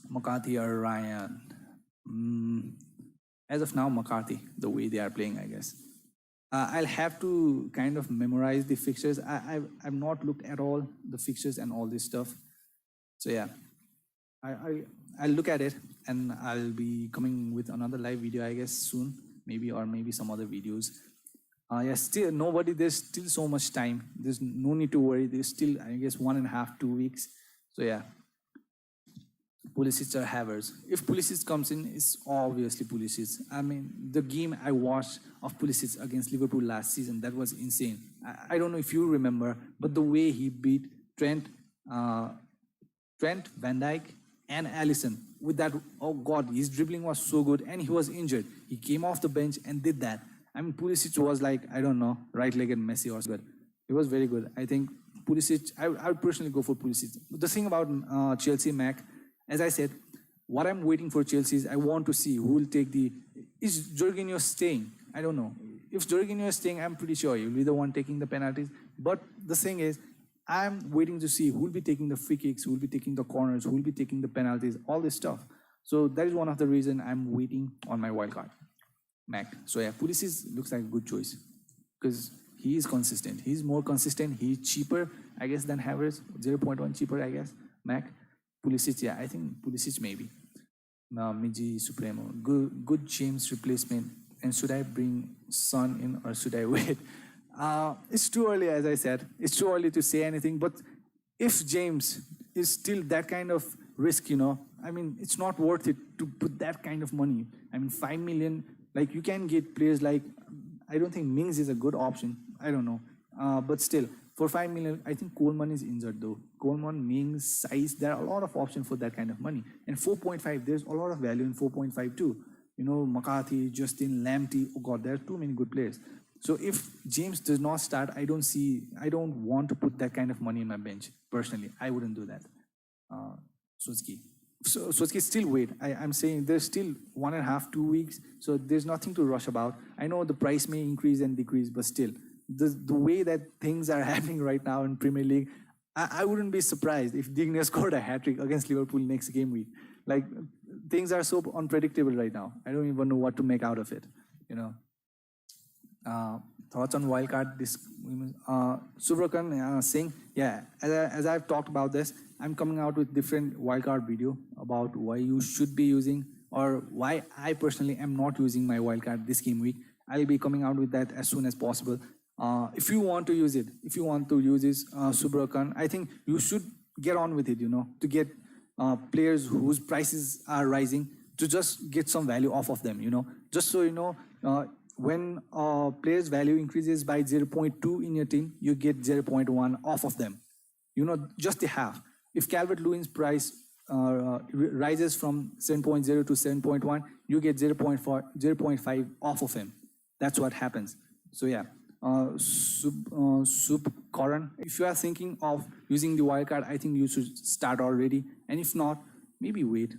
McCarthy or Ryan? As of now, McCarthy, the way they are playing, I guess. I'll have to kind of memorize the fixtures. I've not looked at all the fixtures and all this stuff. So yeah, I'll look at it and I'll be coming with another live video, I guess, soon. Maybe some other videos. There's still so much time. There's no need to worry. There's still, I guess, 1.5, 2 weeks. So yeah. Pulisic or Havertz. If Pulisic comes in, it's obviously Pulisic. The game I watched of Pulisic against Liverpool last season, that was insane. I don't know if you remember, but the way he beat Trent, Van Dijk, and Alisson with that. Oh God, his dribbling was so good, and he was injured. He came off the bench and did that. I mean, Pulisic was like, I don't know, right-legged Messi or something. He was very good. I think Pulisic, I would personally go for Pulisic. But the thing about Chelsea, Mac, as I said, what I'm waiting for Chelsea is I want to see who will take the. Is Jorginho staying? I don't know. If Jorginho is staying, I'm pretty sure he'll be the one taking the penalties. But the thing is, I'm waiting to see who will be taking the free kicks, who will be taking the corners, who will be taking the penalties, all this stuff. So that is one of the reasons I'm waiting on my wildcard, Mac. So yeah, Pulisic looks like a good choice because he is consistent. He's more consistent. He's cheaper, I guess, than Havertz. 0.1 cheaper, I guess. Mac. Pulisic, yeah, I think Pulisic maybe. Miji Supremo. Good James replacement. And should I bring Son in or should I wait? It's too early, as I said. It's too early to say anything. But if James is still that kind of risk, I mean, it's not worth it to put that kind of money. I mean, 5 million, like you can get players like, I don't think Mings is a good option. I don't know. But still, for 5 million, I think Coleman is injured though. Coleman, Mings, Size, there are a lot of options for that kind of money. And 4.5, there's a lot of value in 4.5 too. McCarthy, Justin, Lamptey, oh God, there are too many good players. So if James does not start, I don't want to put that kind of money in my bench. Personally, I wouldn't do that. Suzuki. So Suzuki still wait. I'm saying there's still 1.5, 2 weeks. So there's nothing to rush about. I know the price may increase and decrease, but still, the way that things are happening right now in Premier League, I wouldn't be surprised if Digne scored a hat-trick against Liverpool next game week. Like, things are so unpredictable right now. I don't even know what to make out of it, Thoughts on wildcard? Subrokan saying, yeah, as I've talked about this, I'm coming out with different wildcard video about why you should be using or why I personally am not using my wildcard this game week. I'll be coming out with that as soon as possible. If you want to use it, Subrokan, I think you should get on with it, to get players whose prices are rising, to just get some value off of them, just so when players' value increases by 0.2 in your team, you get 0.1 off of them, just the half. If Calvert-Lewin's price rises from 7.0 to 7.1, you get 0.5 off of him. That's what happens. So yeah, Karan, if you are thinking of using the wildcard, I think you should start already. And if not, maybe wait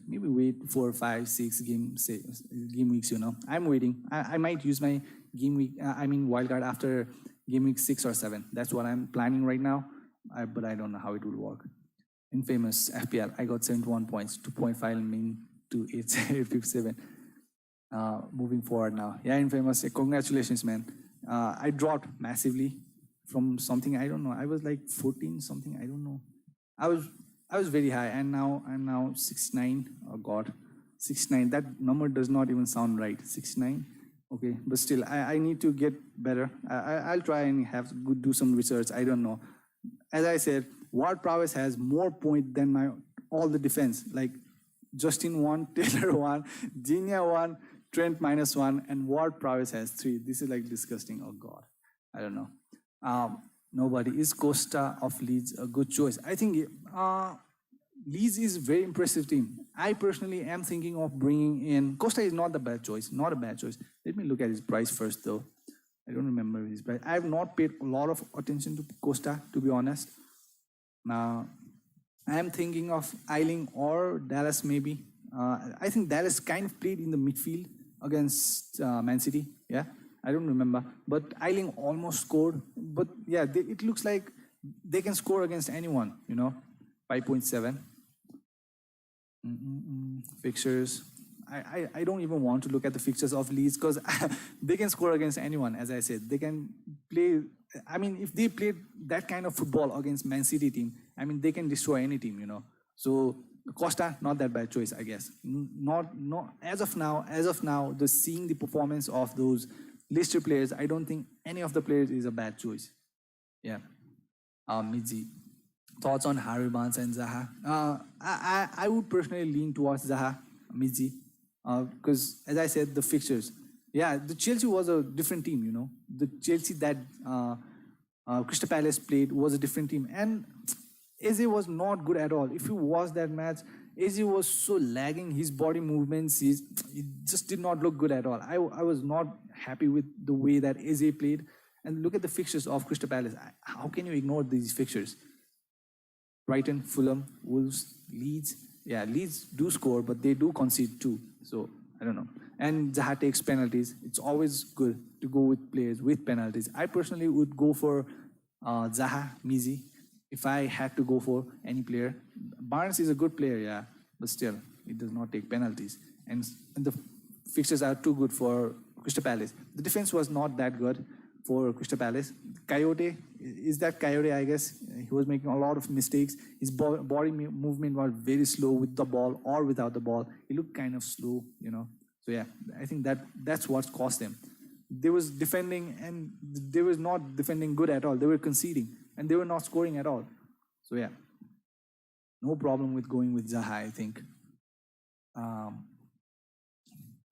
4, 5, 6 game weeks, I'm waiting. I might use my wildcard after game week 6 or 7. That's what I'm planning right now, but I don't know how it will work. Infamous FPL, I got 71 points, 2.5 mean to 857. Moving forward now. Yeah, Infamous, congratulations, man. I dropped massively from something, I don't know. I was like 14 something, I don't know. I was very high, and now I'm now 69. Oh God, 69. That number does not even sound right. 69. Okay, but still, I need to get better. I'll try and do some research. I don't know. As I said, Ward Prowess has more points than all the defense. Like Justin 1, Taylor 1, Genia 1, Trent -1, and Ward Prowess has 3. This is like disgusting. Oh God, I don't know. Nobody. Is Costa of Leeds a good choice? I think Leeds is a very impressive team. I personally am thinking of bringing in Costa. Is not a bad choice. Not a bad choice. Let me look at his price first, though. I don't remember his price. I have not paid a lot of attention to Costa, to be honest. Now, I am thinking of Eiling or Dallas, maybe. I think Dallas kind of played in the midfield against Man City. Yeah. I don't remember, but Eiling almost scored. But yeah, it looks like they can score against anyone, 5.7. Fixtures. I don't even want to look at the fixtures of Leeds because they can score against anyone, as I said. They can play, if they play that kind of football against Man City team, they can destroy any team, So Costa, not that bad choice, I guess. Not as of now, seeing the performance of those Leicester players, I don't think any of the players is a bad choice. Yeah. Midzi. Thoughts on Harry Barnes and Zaha? I would personally lean towards Zaha, Midzi, because as I said, the fixtures. Yeah, the Chelsea was a different team, The Chelsea that Crystal Palace played was a different team. And Eze was not good at all. If you watch that match, AZ was so lagging. His body movements, it just did not look good at all. I was not happy with the way that AZ played. And look at the fixtures of Crystal Palace. How can you ignore these fixtures? Brighton, Fulham, Wolves, Leeds. Yeah, Leeds do score, but they do concede too. So I don't know. And Zaha takes penalties. It's always good to go with players with penalties. I personally would go for Zaha, Mizi, if I had to go for any player. Barnes is a good player, yeah, but still, he does not take penalties. And the fixtures are too good for Crystal Palace. The defense was not that good for Crystal Palace. Coyote, is that Coyote, I guess? He was making a lot of mistakes. His body movement was very slow with the ball or without the ball. He looked kind of slow, you know. So yeah, I think that's what cost them. They was defending and they was not defending good at all. They were conceding and they were not scoring at all. So yeah, no problem with going with Zaha, I think.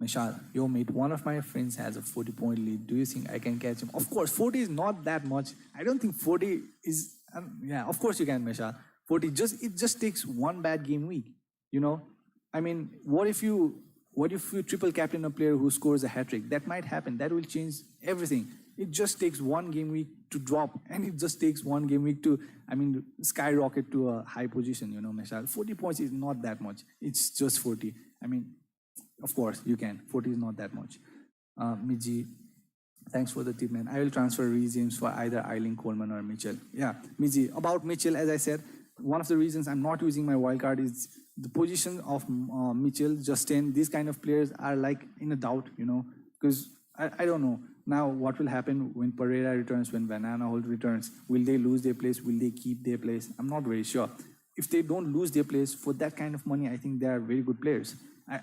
Mishal, yo mate, one of my friends has a 40-point lead. Do you think I can catch him? Of course, 40 is not that much. I don't think 40 is, yeah, of course you can, Mishal. 40, it just takes one bad game week, you know? I mean, what if you triple captain a player who scores a hat-trick? That might happen. That will change everything. It just takes one game week to drop, and it just takes one game week to, skyrocket to a high position, you know, Mishal. 40 points is not that much. It's just 40. I mean, of course, you can. 40 is not that much. Miji, thanks for the tip, man. I will transfer James for either Eiling, Coleman, or Mitchell. Yeah, Miji, about Mitchell, as I said, one of the reasons I'm not using my wildcard is the position of Mitchell, Justin. These kind of players are like in a doubt, you know, because I don't know. Now, what will happen when Pereira returns, when Van Aanholt returns? Will they lose their place? Will they keep their place? I'm not very sure. If they don't lose their place for that kind of money, I think they are very good players.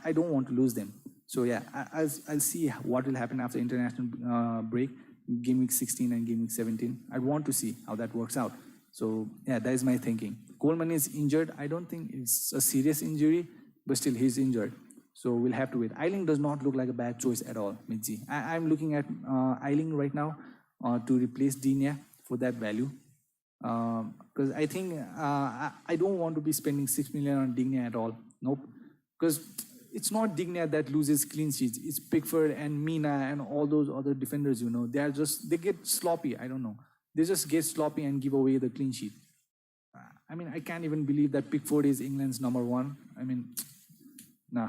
I don't want to lose them. So yeah, I'll see what will happen after international break, game week 16 and game week 17. I want to see how that works out. So yeah, that is my thinking. Coleman is injured. I don't think it's a serious injury, but still he's injured. So we'll have to wait. Eiling does not look like a bad choice at all, Mitzi. I'm looking at Eiling right now to replace Digne for that value. Because I think I don't want to be spending 6 million on Digne at all. Nope. Because it's not Digne that loses clean sheets. It's Pickford and Mina and all those other defenders, you know. They get sloppy. I don't know. They just get sloppy and give away the clean sheet. I can't even believe that Pickford is England's number one. Nah.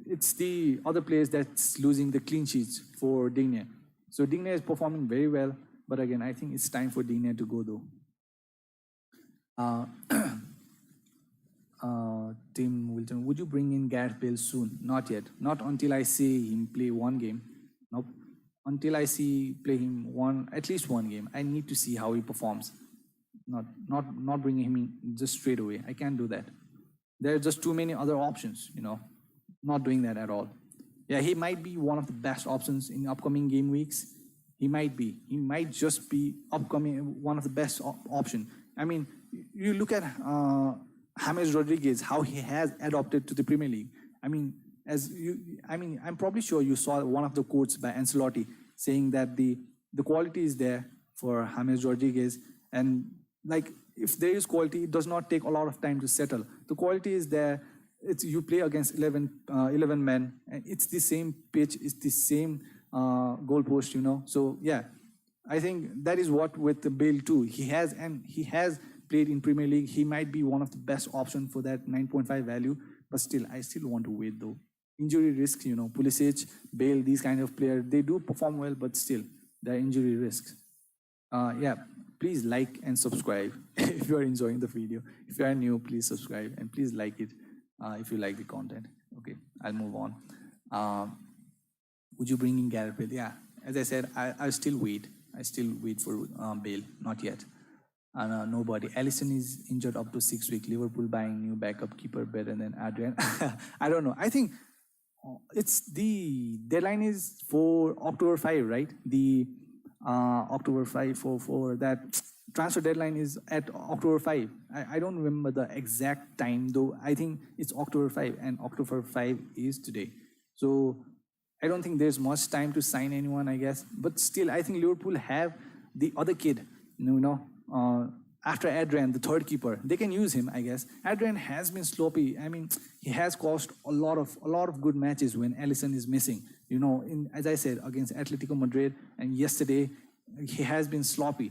It's the other players that's losing the clean sheets for Digne. So Digne is performing very well. But again, I think it's time for Digne to go, though. Tim Wilton, would you bring in Gareth Bale soon? Not yet. Not until I see him play one game. Nope. Until I see play him at least one game. I need to see how he performs. Not bringing him in just straight away. I can't do that. There are just too many other options, you know. Not doing that at all. Yeah, he might be one of the best options in upcoming game weeks. He might be. He might just be one of the best option. You look at James Rodriguez, how he has adopted to the Premier League. I'm probably sure you saw one of the quotes by Ancelotti saying that the quality is there for James Rodriguez, and like if there is quality, it does not take a lot of time to settle. The quality is there. You play against 11 men, and it's the same pitch, it's the same goalpost, you know. So yeah, I think that is what with the Bale too. He has played in Premier League. He might be one of the best options for that 9.5 value, but still, I still want to wait though. Injury risks, you know, Pulisic, Bale, these kind of players, they do perform well, but still, there are injury risks. Yeah, please like and subscribe if you are enjoying the video. If you are new, please subscribe and please like it if you like the content. Okay, I'll move on. Would you bring in Gareth Bale? Yeah, as I said, I still wait. I still wait for Bale, not yet. Nobody. Alisson is injured up to 6 weeks. Liverpool buying new backup keeper better than Adrian. I don't know. I think it's the deadline is for October 5, right? The October 5 for that transfer deadline is at October 5. I don't remember the exact time though. I think it's October 5 and October 5 is today. So I don't think there's much time to sign anyone, I guess. But still, I think Liverpool have the other kid, you know, after Adrian, the third keeper, they can use him, I guess. Adrian has been sloppy. I mean, he has cost a lot of good matches when Alisson is missing. You know, as I said, against Atletico Madrid and yesterday, he has been sloppy.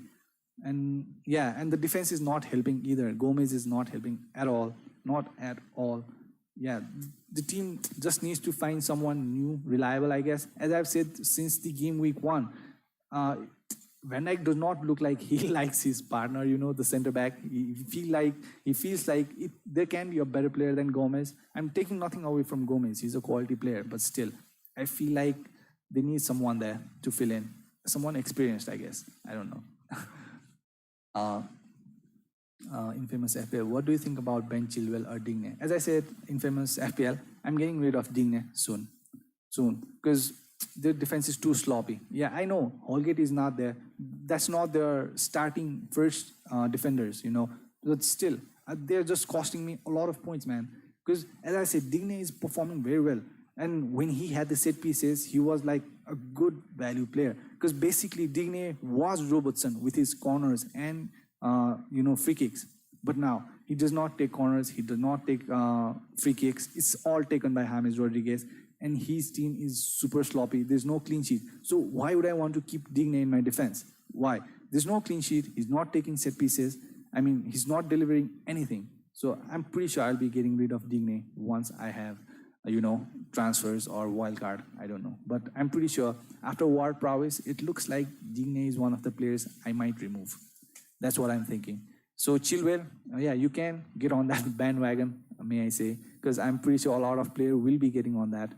And yeah, and the defense is not helping either. Gomez is not helping at all. Not at all. Yeah, the team just needs to find someone new, reliable, I guess. As I've said since the game week 1, Van Dijk does not look like he likes his partner, you know, the center back. He feels like there can be a better player than Gomez. I'm taking nothing away from Gomez. He's a quality player, but still, I feel like they need someone there to fill in. Someone experienced, I guess. I don't know. Infamous FPL, what do you think about Ben Chilwell or Digne? As I said, Infamous FPL, I'm getting rid of Digne soon, because their defense is too sloppy. Yeah, I know Holgate is not there. That's not their starting first defenders, you know. But still, they're just costing me a lot of points, man. Because as I said, Digne is performing very well. And when he had the set pieces, he was like a good value player. Because basically, Digne was Robertson with his corners and free kicks. But now he does not take corners. He does not take free kicks. It's all taken by James Rodriguez. And his team is super sloppy. There's no clean sheet. So why would I want to keep Digne in my defense? Why? There's no clean sheet. He's not taking set pieces. I mean, he's not delivering anything. So I'm pretty sure I'll be getting rid of Digne once I have, transfers or wildcard. I don't know. But I'm pretty sure after Ward Prowess, it looks like Digne is one of the players I might remove. That's what I'm thinking. So Chilwell, yeah, you can get on that bandwagon, may I say, because I'm pretty sure a lot of players will be getting on that.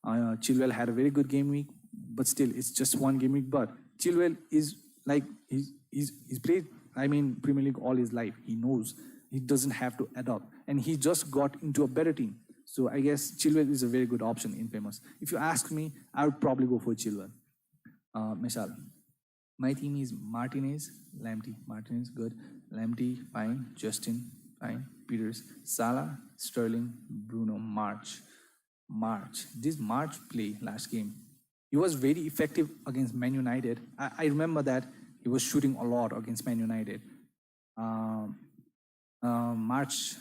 Chilwell had a very good game week, but still, it's just one game week. But Chilwell is like, he's played, Premier League all his life. He knows he doesn't have to adopt. And he just got into a better team. So I guess Chilwell is a very good option in Famous. If you ask me, I would probably go for Chilwell. Mishal. My team is Martinez, Lamptey. Martinez, good. Lamptey, fine. Justin, fine. Peters, Salah, Sterling, Bruno, March. This March play last game, he was very effective against Man United. I remember that he was shooting a lot against Man United. March,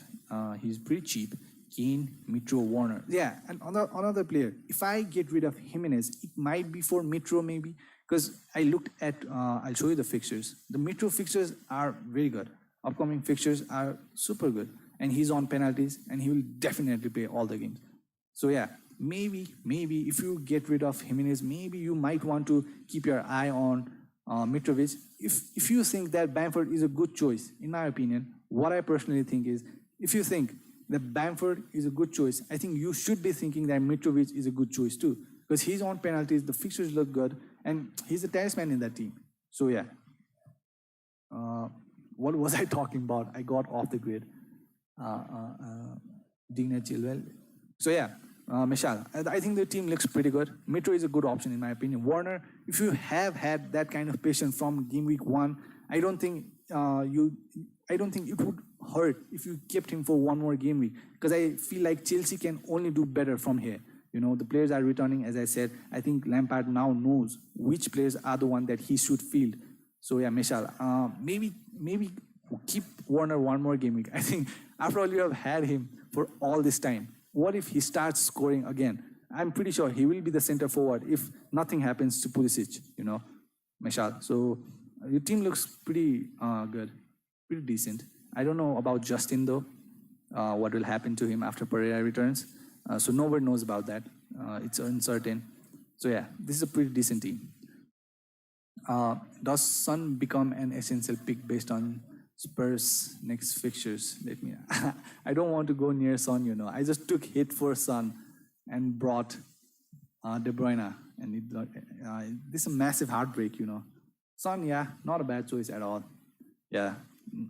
he's pretty cheap. Kane, Mitro, Warner. Yeah, and another player. If I get rid of Jimenez, it might be for Mitro maybe. Because I looked at, I'll show you the fixtures. The Mitro fixtures are very good. Upcoming fixtures are super good. And he's on penalties, and he will definitely play all the games. So yeah, maybe if you get rid of Jimenez, maybe you might want to keep your eye on Mitrovic. If you think that Bamford is a good choice, in my opinion, what I personally think is, if you think that Bamford is a good choice, I think you should be thinking that Mitrovic is a good choice too. Because he's on penalties, the fixtures look good, and he's a talisman in that team. So yeah. What was I talking about? I got off the grid. Digne, Chilwell. So yeah, Michal, I think the team looks pretty good. Mitro is a good option in my opinion. Warner, if you have had that kind of patience from game week 1, I don't think it would hurt if you kept him for one more game week. Because I feel like Chelsea can only do better from here. You know, the players are returning, as I said. I think Lampard now knows which players are the one that he should field. So yeah, Michal, maybe keep Warner one more game week. I think after all you have had him for all this time, what if he starts scoring again? I'm pretty sure he will be the center forward if nothing happens to Pulisic, Michal. So your team looks pretty good, pretty decent. I don't know about Justin though, what will happen to him after Pereira returns. So nobody knows about that. It's uncertain. So yeah, this is a pretty decent team. Does Son become an essential pick based on Spurs next fixtures? I don't want to go near Son, I just took hit for Son and brought De Bruyne. And this is a massive heartbreak, Son, yeah, not a bad choice at all. Yeah.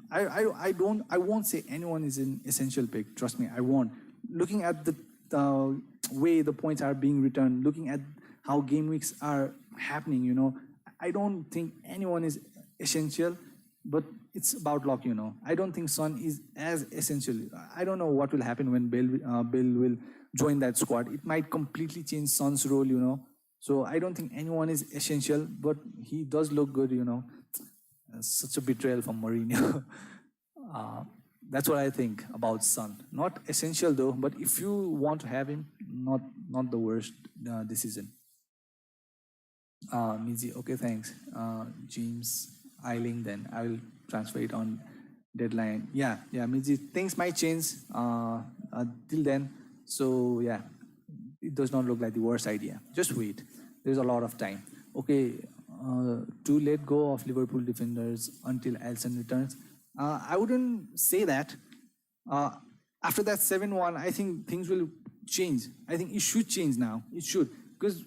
I won't say anyone is an essential pick. Trust me, I won't. Looking at the way the points are being returned, looking at how game weeks are happening, I don't think anyone is essential, but it's about luck, I don't think Son is as essential. I don't know what will happen when Bale will join that squad. It might completely change Son's role, So I don't think anyone is essential, but he does look good, such a betrayal from Mourinho. That's what I think about Son. Not essential though, but if you want to have him, not the worst decision. Mizi, okay, thanks. James Eiling, then I will transfer it on deadline. Yeah, Mizi, things might change till then. So yeah, it does not look like the worst idea. Just wait. There's a lot of time. Okay, to let go of Liverpool defenders until Alisson returns. I wouldn't say that. After that 7-1, I think things will change. I think it should change now. It should. Because,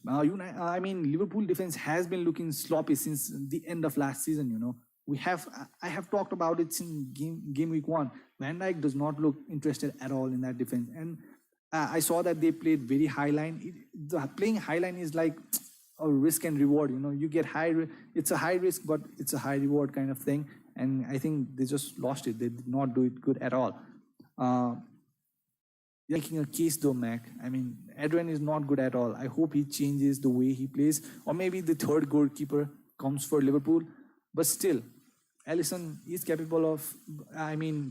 Liverpool defense has been looking sloppy since the end of last season, you know. I have talked about it since game week 1. Van Dijk does not look interested at all in that defense. And I saw that they played very high line. Playing high line is like a risk and reward, you know. You get it's a high risk, but it's a high reward kind of thing. And I think they just lost it. They did not do it good at all. Making a case though, Mac. I mean, Adrian is not good at all. I hope he changes the way he plays. Or maybe the third goalkeeper comes for Liverpool. But still, Alisson is capable of,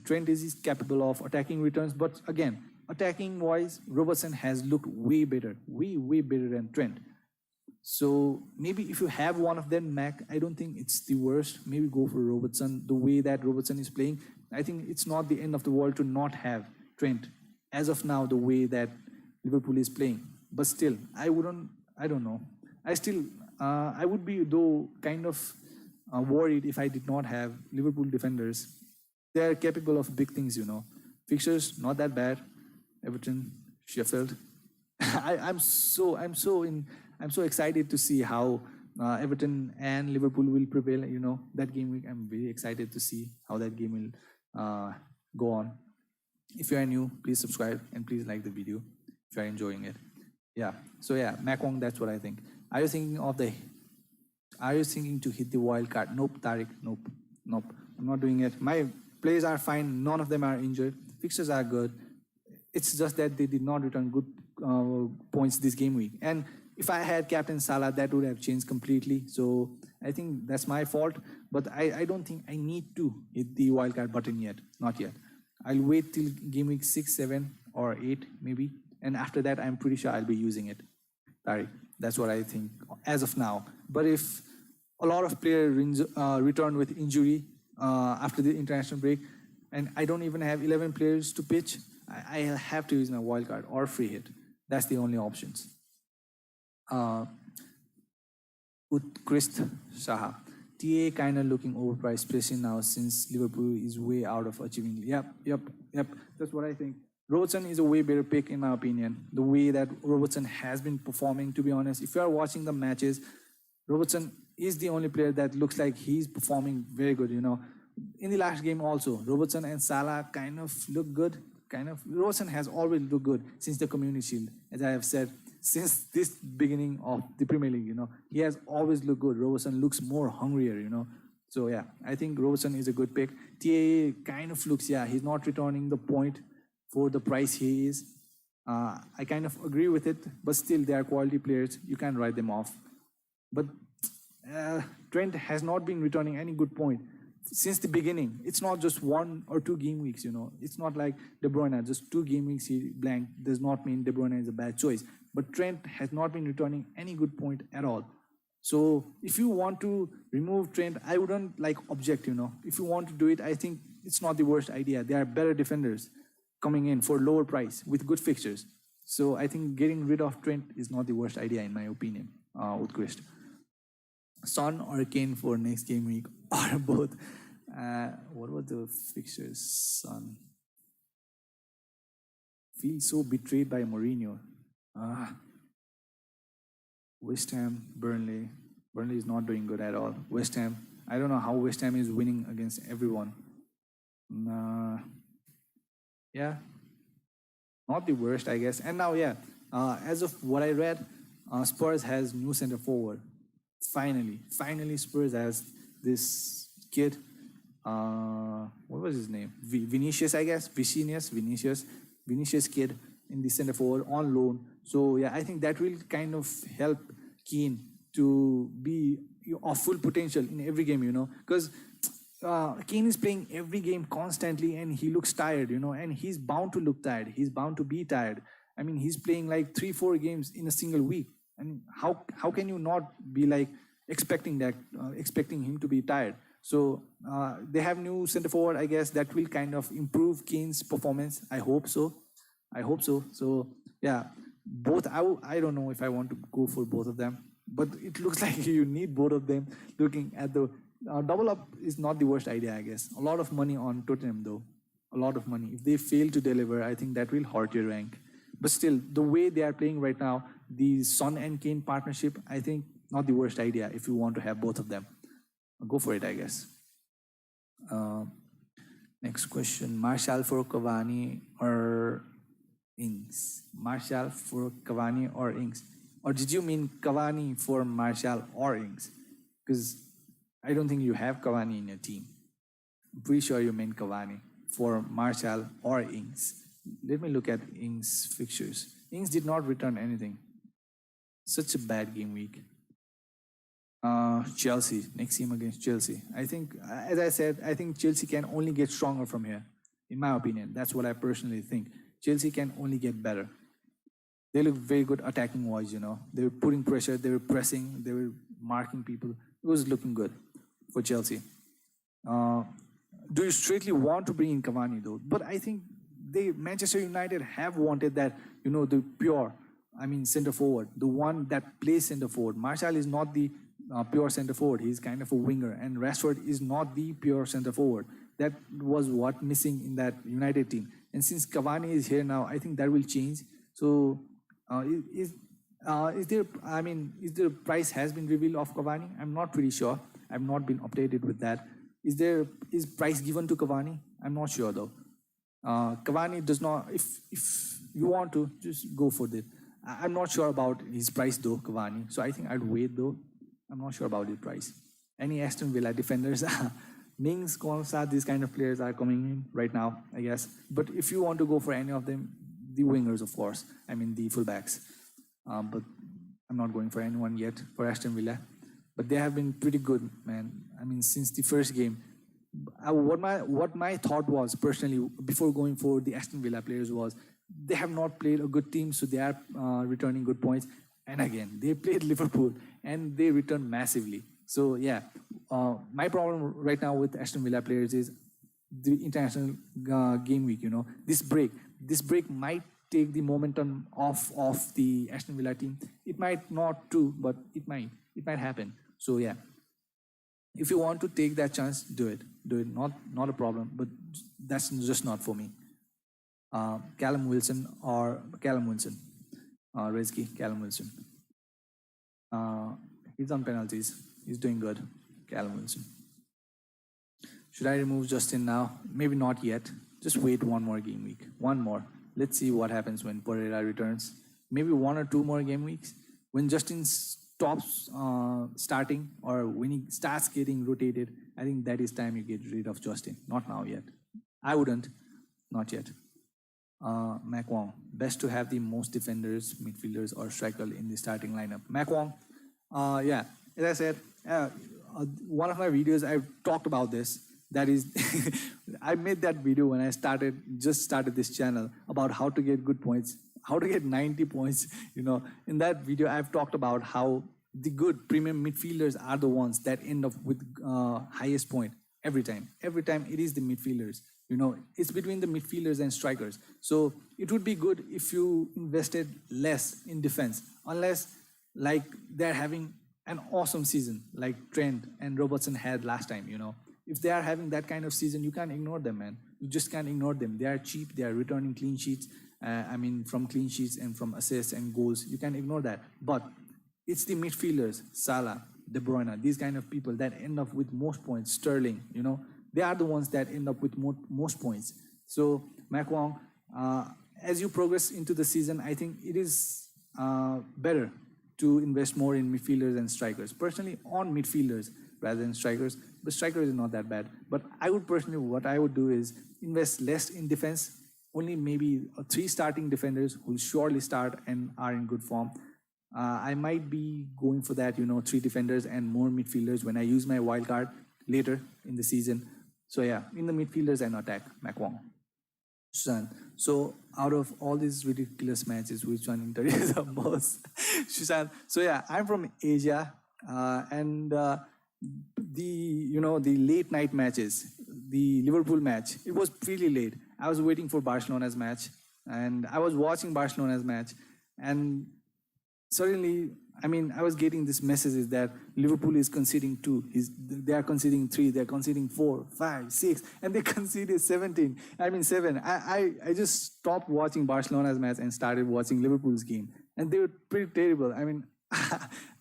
Trent is capable of attacking returns. But again, attacking-wise, Robertson has looked way better. Way better than Trent. So maybe if you have one of them, Mac, I don't think it's the worst. Maybe go for Robertson. The way that Robertson is playing, I think it's not the end of the world to not have Trent. As of now, the way that Liverpool is playing. But still, I don't know. I would be though kind of worried if I did not have Liverpool defenders. They are capable of big things, you know. Fixtures, not that bad. Everton, Sheffield. I'm so excited to see how Everton and Liverpool will prevail. You know, that game week, I'm very excited to see how that game will go on. If you are new, please subscribe and please like the video if you are enjoying it. Yeah. So yeah, Mac Wong, that's what I think. Are you thinking to hit the wild card? Nope, Tariq. Nope. I'm not doing it. My players are fine. None of them are injured. Fixtures are good. It's just that they did not return good points this game week. And if I had Captain Salah, that would have changed completely. So I think that's my fault. But I don't think I need to hit the wildcard button yet. Not yet. I'll wait till game week 6, 7, or 8 maybe. And after that, I'm pretty sure I'll be using it. Tariq, that's what I think as of now. But if a lot of players return with injury after the international break, and I don't even have 11 players to pitch, I'll have to use my wildcard or free hit. That's the only options. Utkrist Saha. TA kind of looking overpriced, especially now since Liverpool is way out of achieving. Yep. That's what I think. Robertson is a way better pick in my opinion. The way that Robertson has been performing, to be honest. If you are watching the matches, Robertson is the only player that looks like he's performing very good, you know. In the last game also, Robertson and Salah kind of look good. Robertson has always looked good since the Community Shield, as I have said. Since this beginning of the Premier League, you know, he has always looked good. Robertson looks more hungrier, you know. So yeah, I think Robertson is a good pick. TA kind of looks, he's not returning the point for the price he is. I kind of agree with it, but still they are quality players. You can't write them off. But Trent has not been returning any good point since the beginning. It's not just 1 or 2 game weeks, you know. It's not like De Bruyne, just 2 game weeks he blanked does not mean De Bruyne is a bad choice. But Trent has not been returning any good point at all. So if you want to remove Trent, I wouldn't object, you know. If you want to do it, I think it's not the worst idea. There are better defenders coming in for lower price with good fixtures. So I think getting rid of Trent is not the worst idea in my opinion, Utkrist. Son or Kane for next game week or both. What were the fixtures? Son. Feel so betrayed by Mourinho. West Ham, Burnley. Burnley is not doing good at all. West Ham, I don't know how West Ham is winning against everyone. Yeah, not the worst, I guess. And now, as of what I read, Spurs has new center forward. Finally, Spurs has this kid. What was his name? Vinicius, I guess. Vinicius kid in the center forward on loan. So yeah, I think that will kind of help Keane to be of full potential in every game, because Kane is playing every game constantly and he looks tired, and he's bound to look tired. He's bound to be tired. I mean, he's playing like 3-4 games in a single week. And how can you not be like expecting him to be tired? So they have new center forward, I guess, that will kind of improve Kane's performance. I hope so. So yeah, both. I don't know if I want to go for both of them, but it looks like you need both of them. Looking at the double up is not the worst idea, I guess. A lot of money on Tottenham though, a lot of money. If they fail to deliver, I think that will hurt your rank. But still, the way they are playing right now, the Son and Kane partnership, I think not the worst idea if you want to have both of them. Go for it, I guess. Next question: Martial for Cavani or Ings? Martial for Cavani or Ings? Or did you mean Cavani for Martial or Ings? Because I don't think you have Cavani in your team. I'm pretty sure you meant Cavani for Martial or Ings. Let me look at Ings' fixtures. Ings did not return anything. Such a bad game week. Chelsea, next game against Chelsea. I think, as I said, I think Chelsea can only get stronger from here, in my opinion. That's what I personally think. Chelsea can only get better. They look very good attacking wise, They were putting pressure, they were pressing, they were marking people. It was looking good for Chelsea. Do you strictly want to bring in Cavani though? But I think Manchester United have wanted that, the pure, center forward, the one that plays center forward. Martial is not the pure center forward. He's kind of a winger, and Rashford is not the pure center forward. That was what missing in that United team. And since Cavani is here now, I think that will change. So, is the price has been revealed of Cavani? I'm not pretty sure. I've not been updated with that. Is price given to Cavani? I'm not sure though. Cavani does not. If you want to, just go for it. I'm not sure about his price though, Cavani. So I think I'd wait though. I'm not sure about the price. Any Aston Villa defenders, Mings, Konsa, these kind of players are coming in right now, I guess. But if you want to go for any of them, the wingers, of course. The fullbacks. But I'm not going for anyone yet for Aston Villa. But they have been pretty good, man. Since the first game. What my thought was personally before going for the Aston Villa players was they have not played a good team, so they are returning good points. And again, they played Liverpool and they returned massively. So yeah, my problem right now with Aston Villa players is the international game week. This break might take the momentum off of the Aston Villa team. It might not too, but it might happen. So yeah, if you want to take that chance, do it. Not a problem, but that's just not for me. Callum Wilson. Rezki, Callum Wilson. He's on penalties. He's doing good. Callum Wilson. Should I remove Justin now? Maybe not yet. Just wait one more game week. One more. Let's see what happens when Pereira returns. Maybe 1 or 2 more game weeks. When Justin stops starting or when he starts getting rotated, I think that is time you get rid of Justin. Not now yet. I wouldn't. Not yet. Mac Wong. Best to have the most defenders, midfielders, or striker in the starting lineup. Mac Wong. Yeah. As I said, one of my videos, I've talked about this. That is, I made that video when I just started this channel about how to get good points, how to get 90 points. In that video, I've talked about how the good premium midfielders are the ones that end up with highest point every time. Every time it is the midfielders. It's between the midfielders and strikers. So it would be good if you invested less in defense, unless like they're having an awesome season like Trent and Robertson had last time. If they are having that kind of season, you can't ignore them, man. You just can't ignore them. They are cheap. They are returning clean sheets. From clean sheets and from assists and goals. You can't ignore that. But it's the midfielders, Salah, De Bruyne, these kind of people that end up with most points. Sterling, they are the ones that end up with most points. So, Mac Wong, as you progress into the season, I think it is better to invest more in midfielders and strikers. Personally, on midfielders rather than strikers. But strikers is not that bad. But what I would do is invest less in defense. Only maybe 3 starting defenders who will surely start and are in good form. I might be going for that, 3 defenders and more midfielders when I use my wild card later in the season. So yeah, in the midfielders and attack, Macwong. Susan, so out of all these ridiculous matches, which one interests the most? Susan, so yeah, I'm from Asia, and the late night matches, the Liverpool match, it was pretty late. I was waiting for Barcelona's match, and I was watching Barcelona's match, and suddenly, I was getting these messages that Liverpool is conceding 2, they are conceding 3, they're conceding 4, 5, 6, and they conceded 17. 7. I just stopped watching Barcelona's match and started watching Liverpool's game, and they were pretty terrible.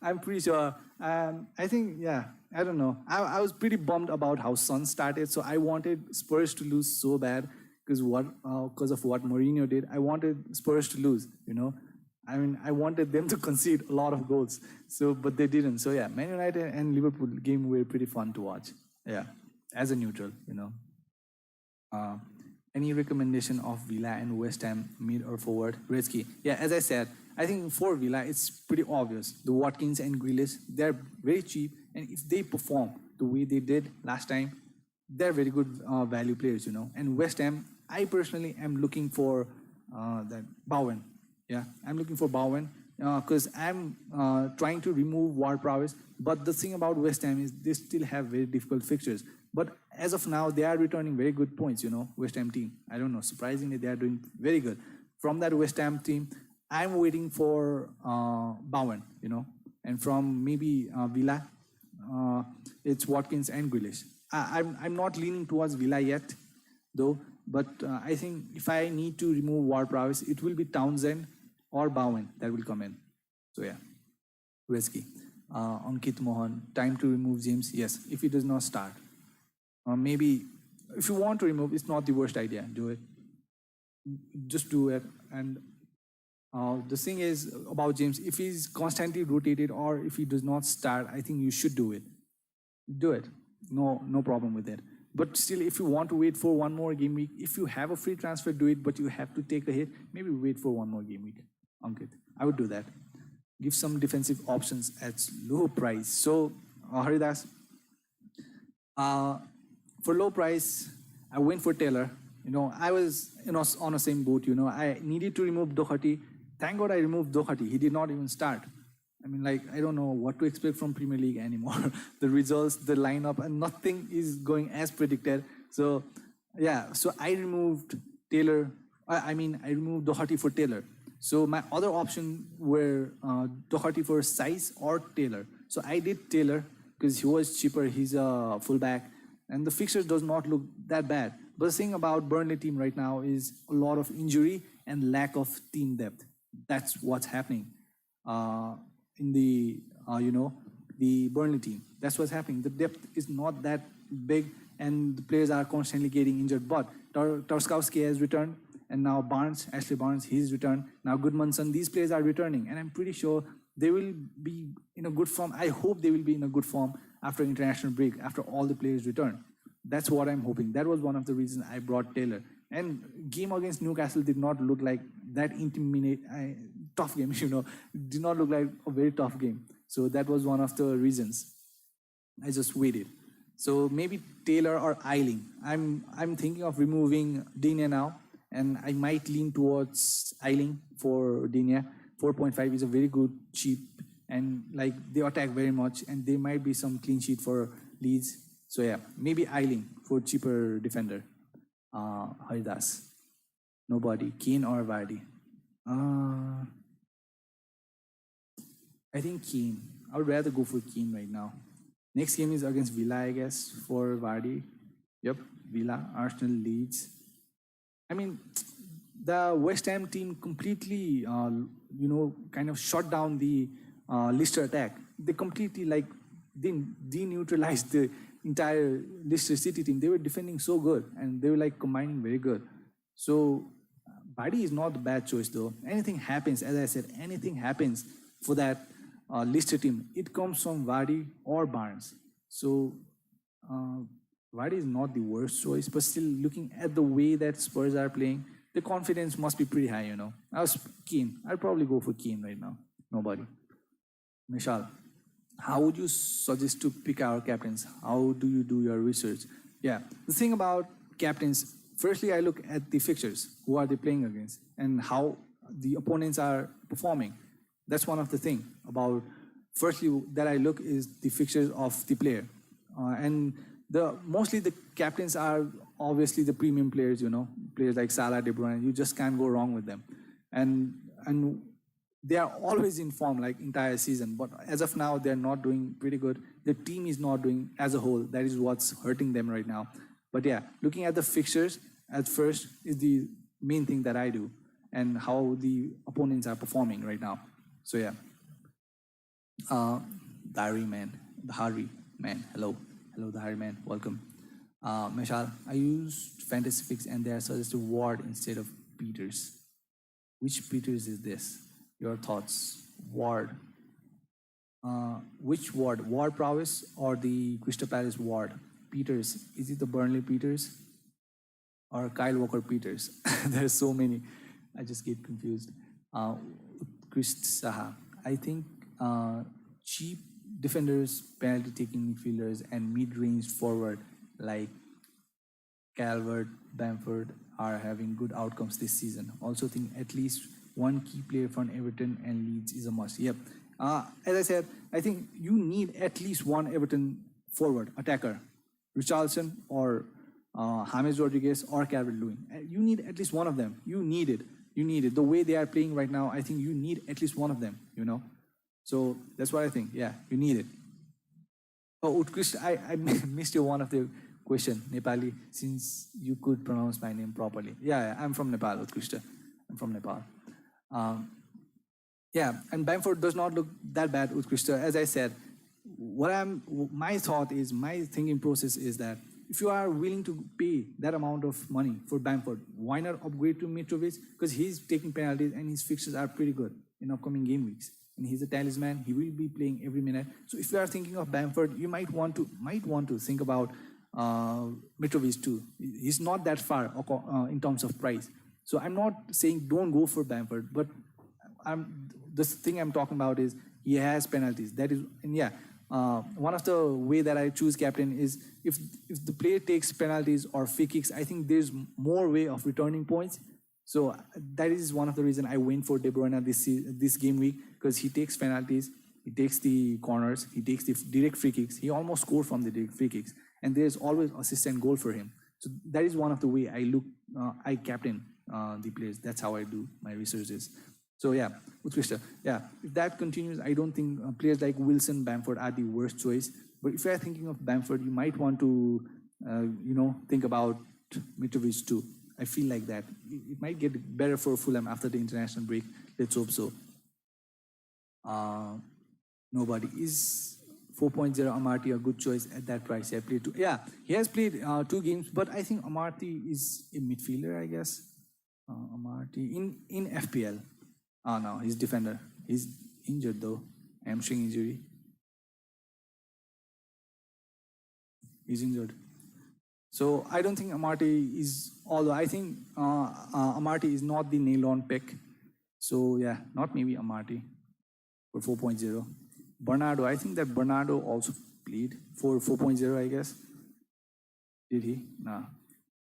I'm pretty sure. I think, yeah, I don't know. I was pretty bummed about how Son started, so I wanted Spurs to lose so bad because of what Mourinho did. I wanted Spurs to lose, I wanted them to concede a lot of goals, but they didn't. So yeah, Man United and Liverpool game were pretty fun to watch. Yeah, as a neutral, Any recommendation of Villa and West Ham mid or forward? Rezki. Yeah, as I said, I think for Villa it's pretty obvious. The Watkins and Grealish, they're very cheap, and if they perform the way they did last time, they're very good value players, And West Ham, I personally am looking for that Bowen. Yeah, I'm looking for Bowen because I'm trying to remove Ward Prowess. But the thing about West Ham is they still have very difficult fixtures. But as of now, they are returning very good points, West Ham team. I don't know, surprisingly, they are doing very good. From that West Ham team, I'm waiting for Bowen, And from maybe Villa, it's Watkins and Grealish. I'm not leaning towards Villa yet, though. But I think if I need to remove Ward Prowess, it will be Townsend or Bowen that will come in. So yeah, Rezki. Ankit Mohan, time to remove James? Yes, if he does not start. Maybe if you want to remove, it's not the worst idea. Do it. Just do it. And the thing is about James, if he's constantly rotated or if he does not start, I think you should do it. Do it. No problem with it. But still, if you want to wait for one more game week, if you have a free transfer, do it, but you have to take a hit, maybe wait for one more game week. Ankit, I would do that. Give some defensive options at low price. So, Haridas, for low price, I went for Taylor. I was on the same boat. I needed to remove Doherty. Thank God I removed Doherty. He did not even start. I don't know what to expect from Premier League anymore. The results, the lineup, and nothing is going as predicted. So, yeah, so I removed Taylor. I removed Doherty for Taylor. So my other option were Doherty for Size or Taylor. So I did Taylor because he was cheaper. He's a fullback. And the fixture does not look that bad. But the thing about Burnley team right now is a lot of injury and lack of team depth. That's what's happening in the Burnley team. That's what's happening. The depth is not that big, and the players are constantly getting injured. But Tarkowski has returned, and now Ashley Barnes, he's returned. Now Goodmanson, these players are returning, and I'm pretty sure they will be in a good form. I hope they will be in a good form after international break, after all the players return. That's what I'm hoping. That was one of the reasons I brought Taylor. And game against Newcastle did not look like that tough game, did not look like a very tough game. So that was one of the reasons I just waited. So maybe Taylor or Eiling. I'm thinking of removing Digne now, and I might lean towards Eiling for Digne. 4.5 is a very good, cheap, and they attack very much, and there might be some clean sheet for Leeds. So yeah, maybe Eiling for cheaper defender. Haridas. Nobody. Keane or Vardy? I think Keane. I would rather go for Keane right now. Next game is against Villa, I guess, for Vardy. Yep, Villa, Arsenal, Leeds. The West Ham team completely, kind of shut down the Leicester attack. They completely, deneutralized the entire Leicester City team. They were defending so good, and they were, combining very good. So, Vardy is not a bad choice, though. Anything happens, as I said, anything happens for that Leicester team. It comes from Vardy or Barnes. So, Vardy is not the worst choice, but still looking at the way that Spurs are playing, the confidence must be pretty high, I was Keane. I'll probably go for Keane right now. Nobody. Mishal, how would you suggest to pick our captains? How do you do your research? Yeah, the thing about captains, firstly, I look at the fixtures. Who are they playing against? And how the opponents are performing. That's one of the thing about, firstly, that I look is the fixtures of the player. And mostly the captains are obviously the premium players, players like Salah, De Bruyne. You just can't go wrong with them. And they are always in form like entire season, but as of now they're not doing pretty good. The team is not doing as a whole. That is what's hurting them right now. But yeah, looking at the fixtures at first is the main thing that I do, and how the opponents are performing right now. So yeah, the Harry man, hello the Harry man, welcome. Meshal, I used Fantasy Fix and they are suggested Ward instead of Peters. Which Peters is this? Your thoughts? Ward. Which Ward? Ward Prowess or the Crystal Palace Ward? Peters. Is it the Burnley Peters or Kyle Walker Peters? There's so many. I just get confused. Chris Saha. I think cheap defenders, penalty-taking midfielders, and mid-range forward like Calvert, Bamford are having good outcomes this season. Also think at least one key player from Everton and Leeds is a must. Yep. As I said, I think you need at least one Everton forward, attacker. Richarlison or James Rodriguez or Calvert-Lewin. You need at least one of them. You need it. You need it. The way they are playing right now, I think you need at least one of them, So that's what I think. Yeah, you need it. Oh, Utkrist, I missed you one of the question, Nepali, since you could pronounce my name properly. Yeah, I'm from Nepal, Utkrista. I'm from Nepal. Yeah, and Bamford does not look that bad, Utkrista. As I said, my thinking process is that if you are willing to pay that amount of money for Bamford, why not upgrade to Mitrovic? Because he's taking penalties and his fixtures are pretty good in upcoming game weeks. And he's a talisman. He will be playing every minute. So if you are thinking of Bamford, you might want to think about Mitrovic too. He's not that far in terms of price. So I'm not saying don't go for Bamford, but the thing I'm talking about is he has penalties. That is, and yeah, one of the way that I choose captain is if the player takes penalties or free kicks, I think there's more way of returning points. So that is one of the reasons I went for De Bruyne this game week, because he takes penalties, he takes the corners, he takes the direct free kicks. He almost scored from the direct free kicks, and there's always assist and goal for him. So that is one of the way I captain the players. That's how I do my researches. So yeah, Utkrista, yeah, if that continues, I don't think players like Wilson, Bamford are the worst choice. But if you are thinking of Bamford, you might want to, think about Mitrovic too. I feel like that. It might get better for Fulham after the international break. Let's hope so. Nobody. Is 4.0 Amarty a good choice at that price? He has played 2 games, but I think Amarty is a midfielder, I guess. Amarty in FPL. No, he's defender. He's injured though. Hamstring injury. He's injured. So I don't think Amarty is, although I think Amarty is not the nailed-on pick. So yeah, not maybe Amarty for 4.0. Bernardo, I think that Bernardo also played for 4.0, I guess. Did he? Nah,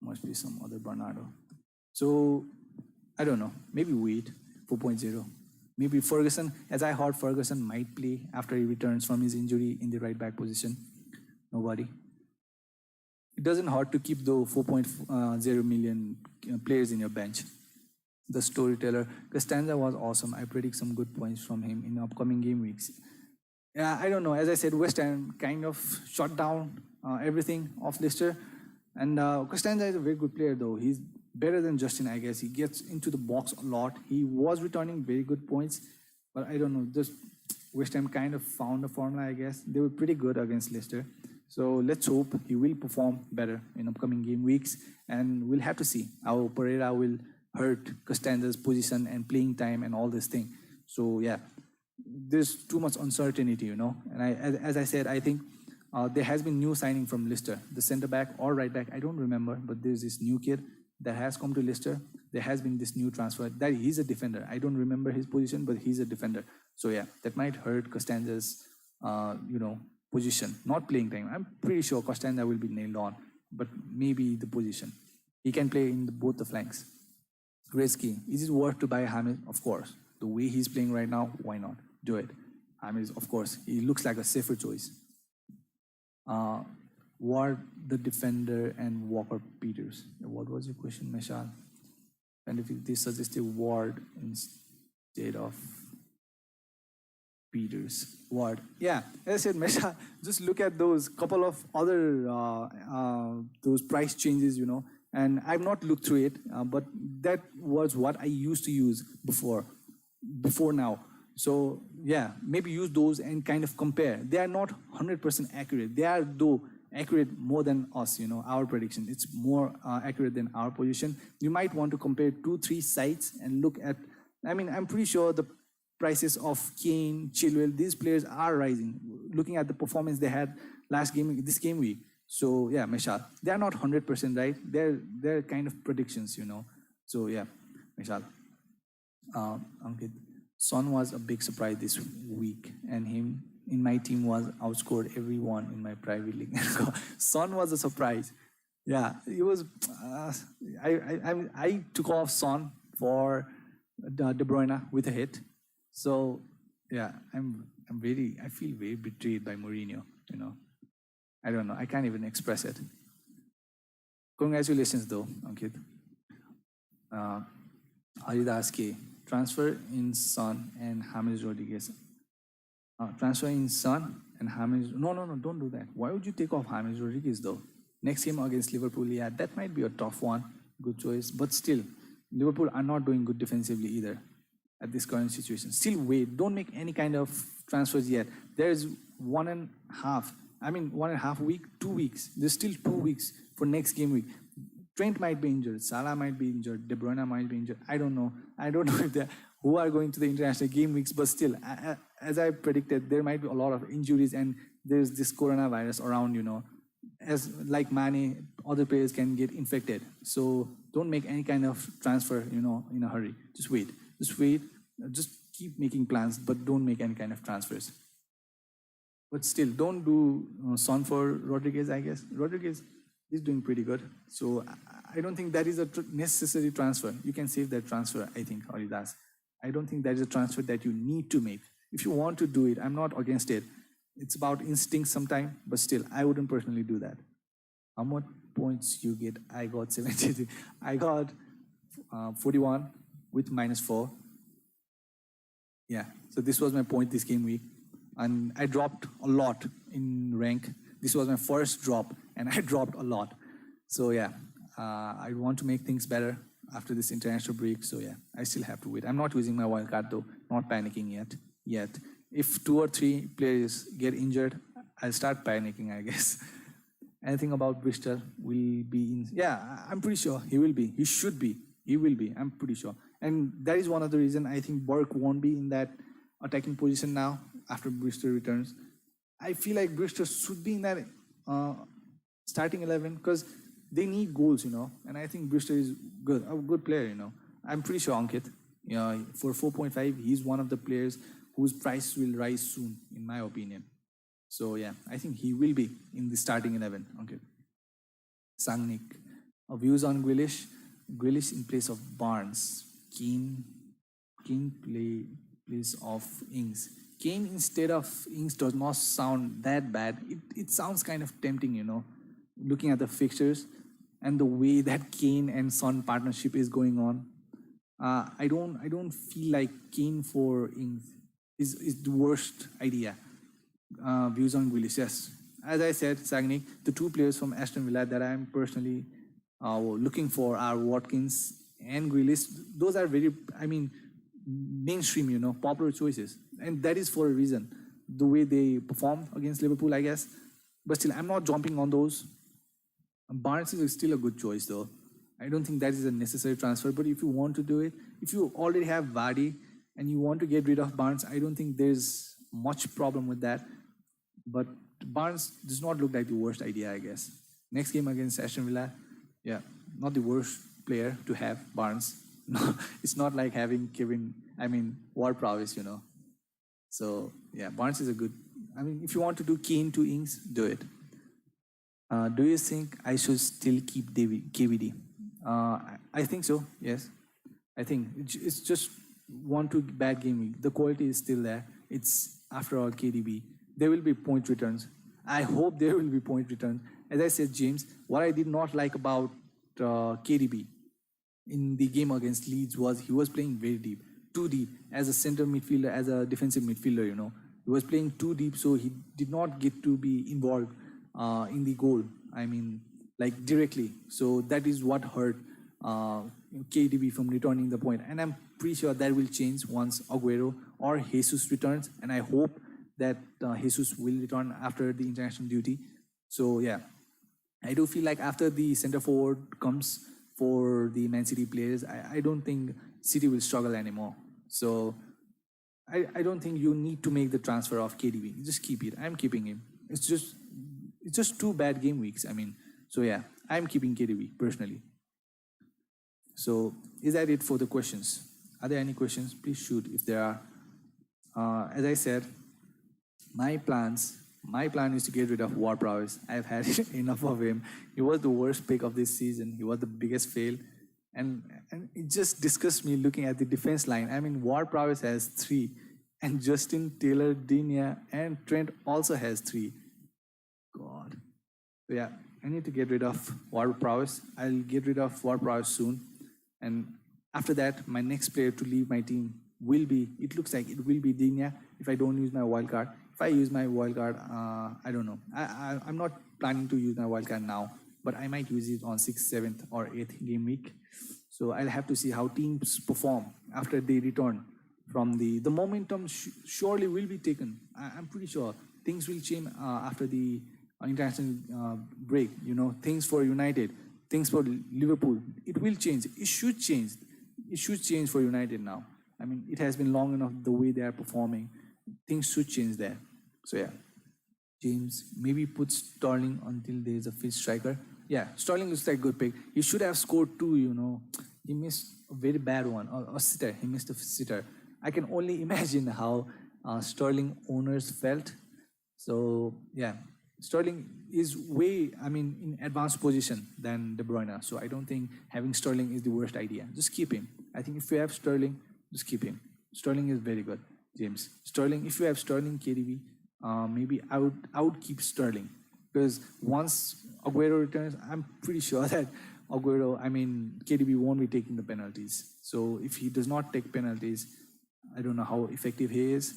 must be some other Bernardo. So I don't know, maybe wait, 4.0. Maybe Ferguson, as I heard Ferguson might play after he returns from his injury in the right back position. Nobody. It doesn't hurt to keep the 4.0 million players in your bench. The storyteller, Costanza was awesome. I predict some good points from him in upcoming game weeks. Yeah, I don't know. As I said, West Ham kind of shut down everything of Leicester. And Costanza is a very good player, though. He's better than Justin, I guess. He gets into the box a lot. He was returning very good points. But I don't know. Just West Ham kind of found a formula, I guess. They were pretty good against Leicester. So let's hope he will perform better in upcoming game weeks. And we'll have to see how Pereira will hurt Costanza's position and playing time and all this thing. So yeah, there's too much uncertainty, And as I said, I think there has been new signing from Leicester, the centre back or right back. I don't remember, but there's this new kid that has come to Leicester. There has been this new transfer. That he's a defender. I don't remember his position, but he's a defender. So yeah, that might hurt Costanza's, position, not playing time. I'm pretty sure Costanza will be nailed on, but maybe the position. He can play in both the flanks. Risky. Is it worth to buy Hamid? Of course. The way he's playing right now, why not? Do it. Hamid, of course, he looks like a safer choice. Ward, the defender, and Walker Peters. What was your question, Meshal? And if they suggested Ward instead of Peters. Ward. Yeah, as I said, Meshal, just look at those couple of other those price changes, and I've not looked through it, but that was what I used to use before now. So yeah, maybe use those and kind of compare. They are not 100% accurate. They are though accurate more than us, our prediction. It's more accurate than our position. You might want to compare 2-3 sites and look at, I'm pretty sure the prices of Kane, Chilwell, these players are rising. Looking at the performance they had this game week. So yeah, Meshal, they are not 100% right. They're kind of predictions, So yeah, Meshal. Ankit, Son was a big surprise this week, and him in my team was outscored everyone in my private league. Son was a surprise. Yeah, it was. I took off Son for De Bruyne with a hit. So yeah, I feel very betrayed by Mourinho. I don't know. I can't even express it. Congratulations, though, Ankit. Haridas K. Transfer in Son and James Rodriguez. Transfer in Son and James. No, don't do that. Why would you take off James Rodriguez, though? Next game against Liverpool, yeah, that might be a tough one. Good choice. But still, Liverpool are not doing good defensively either at this current situation. Still wait. Don't make any kind of transfers yet. There is 1.5 week, 2 weeks. There's still 2 weeks for next game week. Trent might be injured, Salah might be injured, De Bruyne might be injured. I don't know if who are going to the international game weeks, but still, as I predicted, there might be a lot of injuries, and there's this coronavirus around, as like Mane, other players can get infected. So don't make any kind of transfer, in a hurry. Just wait. Just keep making plans, but don't make any kind of transfers. But still, don't do Son for Rodriguez, I guess. Rodriguez is doing pretty good. So I don't think that is a necessary transfer. You can save that transfer, I think, Haridas. I don't think that is a transfer that you need to make. If you want to do it, I'm not against it. It's about instinct sometimes, but still, I wouldn't personally do that. How much points you get? I got 73. I got 41 with -4. Yeah, so this was my point this game week. And I dropped a lot in rank. This was my first drop, and I dropped a lot. So yeah, I want to make things better after this international break. So yeah, I still have to wait. I'm not using my wildcard though, not panicking yet. If 2 or 3 players get injured, I'll start panicking, I guess. Anything about Bristol will be in? Yeah, I'm pretty sure he will be. He should be. He will be. I'm pretty sure. And that is one of the reasons I think Burke won't be in that attacking position now after Bristol returns. I feel like Bristol should be in that starting 11 because they need goals, and I think Bristol is a good player, I'm pretty sure Ankit, for 4.5, he's one of the players whose price will rise soon, in my opinion. So yeah, I think he will be in the starting 11, Ankit. Sangnik, views on Grealish in place of Barnes. Kane place of Ings. Kane instead of Ings does not sound that bad. It sounds kind of tempting, looking at the fixtures and the way that Kane and Son partnership is going on. I don't feel like Kane for Ings is the worst idea. Views on Grealish, yes. As I said, Sagnik, the 2 players from Aston Villa that I'm personally looking for are Watkins and Grealish. Those are very, mainstream, popular choices. And that is for a reason. The way they performed against Liverpool, I guess. But still, I'm not jumping on those. Barnes is still a good choice, though. I don't think that is a necessary transfer. But if you want to do it, if you already have Vardy and you want to get rid of Barnes, I don't think there's much problem with that. But Barnes does not look like the worst idea, I guess. Next game against Aston Villa, yeah, not the worst player to have, Barnes. No, it's not like having Kevin, Ward Prowess, So yeah, Barnes is a good. I mean, if you want to do Kane to Ings, do it. Do you think I should still keep KVD? I think so. Yes, I think it's just 1-2 bad game week. The quality is still there. It's after all KDB. There will be point returns. I hope there will be point returns. As I said, James, what I did not like about KDB in the game against Leeds was he was playing very deep, too deep, as a center midfielder, as a defensive midfielder, you know. He was playing too deep, so he did not get to be involved in the goal. I mean, like directly. So that is what hurt KDB from returning the point. And I'm pretty sure that will change once Aguero or Jesus returns. And I hope that Jesus will return after the international duty. So yeah, I do feel like after the center forward comes for the Man City players, I don't think City will struggle anymore. So I don't think you need to make the transfer of KDB. Just keep it. I'm keeping him. It's just 2 bad game weeks. I mean, so yeah, I'm keeping KDB personally. So is that it for the questions? Are there any questions? Please shoot if there are. As I said, my plan is to get rid of Ward Prowse. I've had enough of him. He was the worst pick of this season. He was the biggest fail. And it just disgusts me looking at the defense line. I mean, Ward Prowse has 3. And Justin, Taylor, Digne, and Trent also has 3. God. So yeah, I need to get rid of Ward Prowse. I'll get rid of Ward Prowse soon. And after that, my next player to leave my team will be, it looks like it will be Digne if I don't use my wildcard. If I use my wildcard, I don't know. I'm not planning to use my wildcard now, but I might use it on 6th, 7th, or 8th game week. So I'll have to see how teams perform after they return from the momentum surely will be taken. I'm pretty sure things will change after the international break. You know, things for United, things for Liverpool. It will change. It should change. It should change for United now. I mean, it has been long enough the way they are performing. Things should change there. So yeah, James, maybe put Sterling until there is a fifth striker. Yeah, Sterling looks like a good pick. He should have scored 2, you know. He missed a very bad one, a sitter. He missed a sitter. I can only imagine how Sterling owners felt. So yeah, Sterling is way, in advanced position than De Bruyne. So I don't think having Sterling is the worst idea. Just keep him. I think if you have Sterling, just keep him. Sterling is very good, James. Sterling, if you have Sterling, KDB, maybe I would keep Sterling, because once Aguero returns, I'm pretty sure that KDB won't be taking the penalties. So if he does not take penalties, I don't know how effective he is.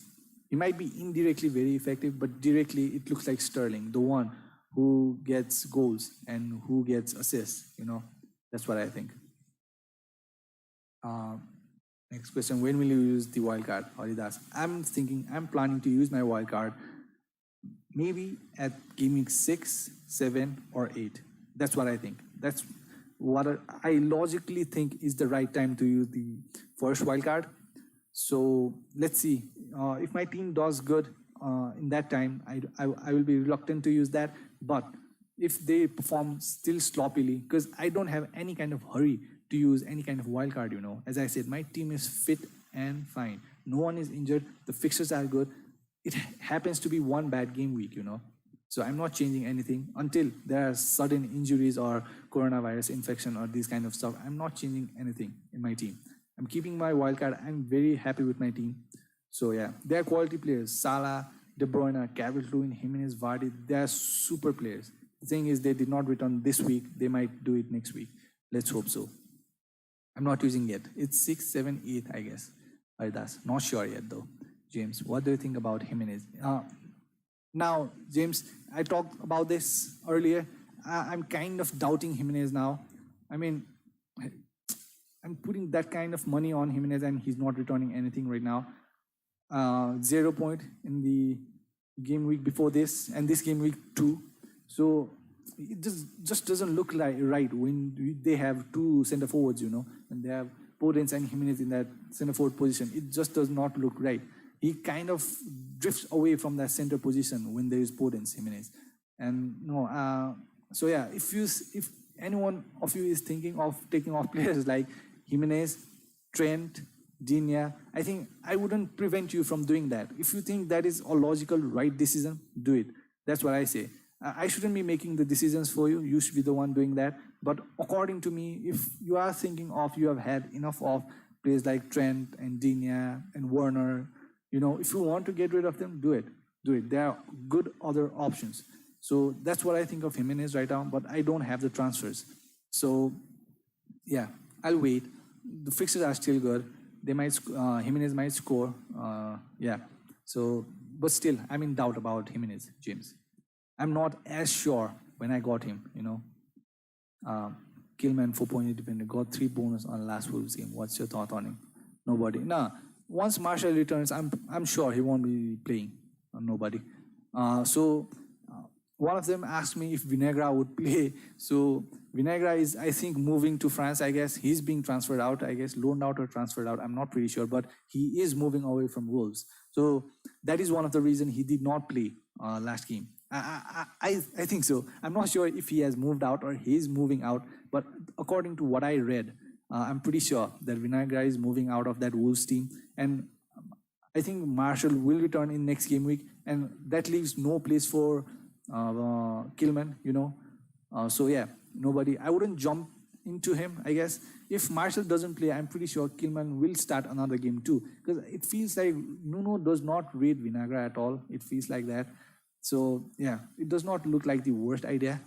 He might be indirectly very effective, but directly it looks like Sterling, the one who gets goals and who gets assists. You know, that's what I think. Next question: when will you use the wildcard, Haridas? I'm planning to use my wildcard maybe at game week 6, 7, or 8. That's what I think. That's what I logically think is the right time to use the first wildcard. So let's see. If my team does good in that time, I will be reluctant to use that. But if they perform still sloppily, because I don't have any kind of hurry to use any kind of wildcard, you know. As I said, my team is fit and fine. No one is injured. The fixtures are good. It happens to be one bad game week, you know. So I'm not changing anything until there are sudden injuries or coronavirus infection or this kind of stuff. I'm not changing anything in my team. I'm keeping my wildcard. I'm very happy with my team. So yeah, they're quality players. Salah, De Bruyne, Calvert-Lewin, Jimenez, Vardy, they're super players. The thing is, they did not return this week. They might do it next week. Let's hope so. I'm not using yet. It's 6, 7, 8, I guess. That's not sure yet though. James, what do you think about Jimenez? Now, James, I talked about this earlier. I'm kind of doubting Jimenez now. I mean, I'm putting that kind of money on Jimenez and he's not returning anything right now. 0 point in the game week before this and this game week 2. So it just doesn't look like right when they have 2 center forwards, you know, and they have Podence and Jimenez in that center forward position. It just does not look right. He kind of drifts away from that center position when there is Podence, Jimenez. And so yeah, if anyone of you is thinking of taking off players like Jimenez, Trent, Dinya, I think I wouldn't prevent you from doing that. If you think that is a logical, right decision, do it. That's what I say. I shouldn't be making the decisions for you. You should be the one doing that. But according to me, if you are thinking of, you have had enough of players like Trent and Dinya and Werner, if you want to get rid of them, do it. Do it. There are good other options. So that's what I think of Jimenez right now, but I don't have the transfers. So yeah, I'll wait. The fixtures are still good. They might, Jimenez might score. Yeah. So, but still, I'm in doubt about Jimenez, James. I'm not as sure when I got him, Killman 4.8 defender, got 3 bonus on last Wolves game. What's your thought on him? Nobody. Nah, once Martial returns, I'm sure he won't be playing. Nobody. So one of them asked me if Vinegra would play. So Vinegra is, I think, moving to France, I guess. He's being transferred out, I guess, loaned out or transferred out. I'm not pretty sure, but he is moving away from Wolves. So that is one of the reasons he did not play last game. I think so. I'm not sure if he has moved out or he's moving out, but according to what I read, I'm pretty sure that Vinegra is moving out of that Wolves team. And I think Martial will return in next game week, and that leaves no place for Killman, so yeah, nobody. I wouldn't jump into him, I guess. If Martial doesn't play, I'm pretty sure Killman will start another game too, because it feels like Nuno does not rate Vinegra at all. It feels like that. So yeah, it does not look like the worst idea.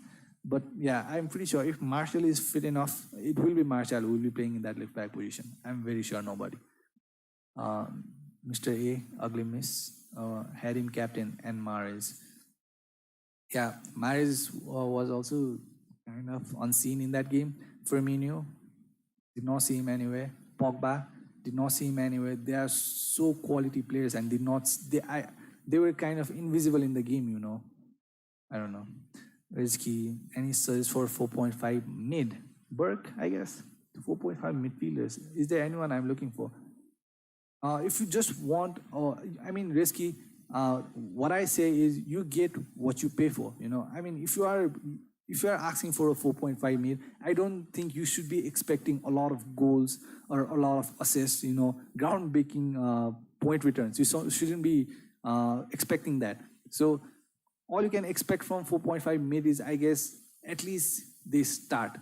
But yeah, I'm pretty sure if Martial is fit enough, it will be Martial who will be playing in that left back position. I'm very sure nobody. Mr. A, ugly miss, had him captain, and Mahrez. Yeah, Mahrez was also kind of unseen in that game. Firmino, did not see him anywhere. Pogba, did not see him anywhere. They are so quality players and they were kind of invisible in the game, I don't know. Rizky, any search for 4.5 mid? Burke, I guess. 4.5 midfielders. Is there anyone I'm looking for? If you just want, Risky, what I say is you get what you pay for. If you are asking for a 4.5 mid, I don't think you should be expecting a lot of goals or a lot of assists. Ground-breaking point returns. You shouldn't be expecting that. So all you can expect from 4.5 mid is, I guess, at least they start.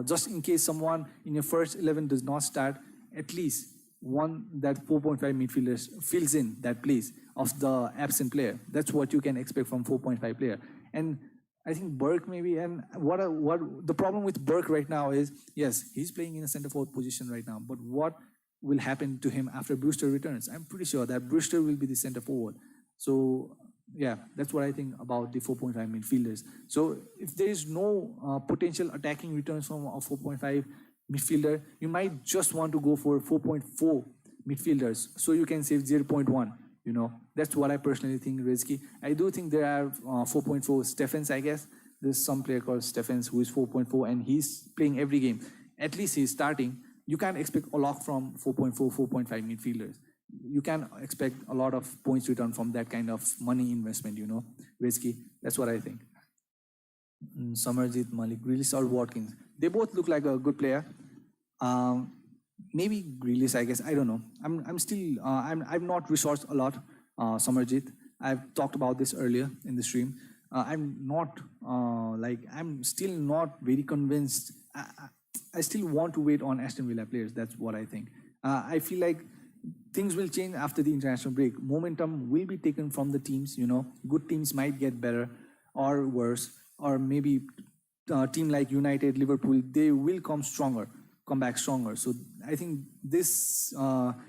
Just in case someone in your first 11 does not start, at least one that 4.5 midfielders fills in that place of the absent player. That's what you can expect from 4.5 player. And I think Burke maybe, and what the problem with Burke right now is, yes, he's playing in a center forward position right now, but what will happen to him after Brewster returns? I'm pretty sure that Brewster will be the center forward. So yeah, that's what I think about the 4.5 midfielders. So if there is no potential attacking returns from a 4.5 midfielder, you might just want to go for 4.4 midfielders so you can save 0.1. That's what I personally think, Rizky. I do think there are 4.4 Stephens, I guess. There's some player called Stephens who is 4.4 and he's playing every game. At least he's starting. You can't expect a lot from 4.4, 4.5 midfielders. You can expect a lot of points return from that kind of money investment, Rizky. That's what I think. Samarjit, Malik, Grealish or Watkins. They both look like a good player. Maybe Grealish, I guess. I don't know. I've not resourced a lot. Samarjit. I've talked about this earlier in the stream. I'm still not very convinced. I still want to wait on Aston Villa players. That's what I think. I feel like things will change after the international break. Momentum will be taken from the teams. Good teams might get better or worse, or maybe a team like United, Liverpool, they will come back stronger. So I think this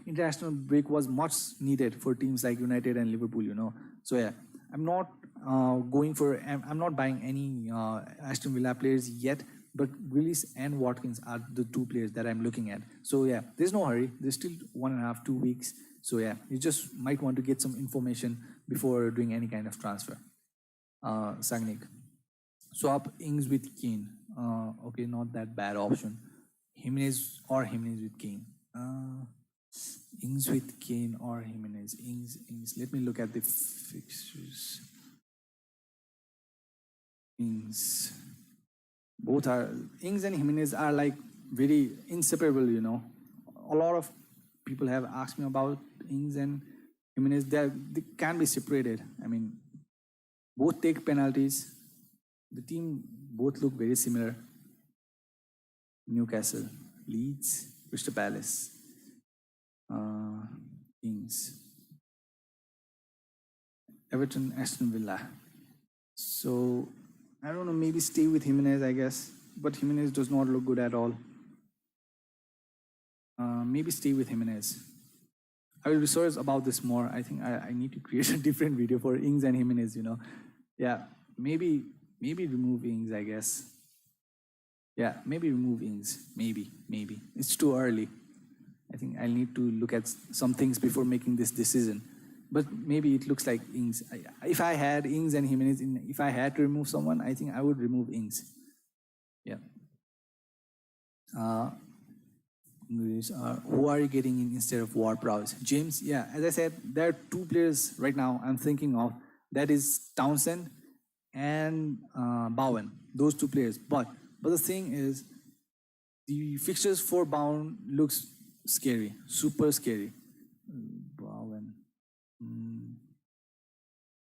international break was much needed for teams like United and Liverpool. So yeah, I'm not buying any Aston Villa players yet, but Grealish and Watkins are the two players that I'm looking at. So yeah, there's no hurry. There's still 1.5, 2 weeks. So yeah, you just might want to get some information before doing any kind of transfer. Sagnik. Swap Ings with Kane. Okay, not that bad option. Jimenez with Kane. Ings with Kane or Jimenez. Ings. Let me look at the fixtures. Ings. Both are, Ings and Jimenez are like very inseparable, A lot of people have asked me about Ings and Jimenez. They can be separated. I mean, both take penalties. The team both look very similar. Newcastle, Leeds, Crystal Palace, Ings, Everton, Aston Villa. So I don't know, maybe stay with Jimenez, I guess. But Jimenez does not look good at all. Maybe stay with Jimenez. I will research about this more. I think I need to create a different video for Ings and Jimenez, Yeah, maybe remove Ings, I guess. Yeah, maybe remove Ings. Maybe. It's too early. I think I'll need to look at some things before making this decision. But maybe it looks like Ings. If I had Ings and Jimenez, if I had to remove someone, I think I would remove Ings. Yeah. Who are you getting in instead of Ward-Prowse? James, yeah, as I said, there are two players right now I'm thinking of. That is Townsend and Bowen. Those two players. But the thing is, the fixtures for Bowen looks scary, super scary. Bowen.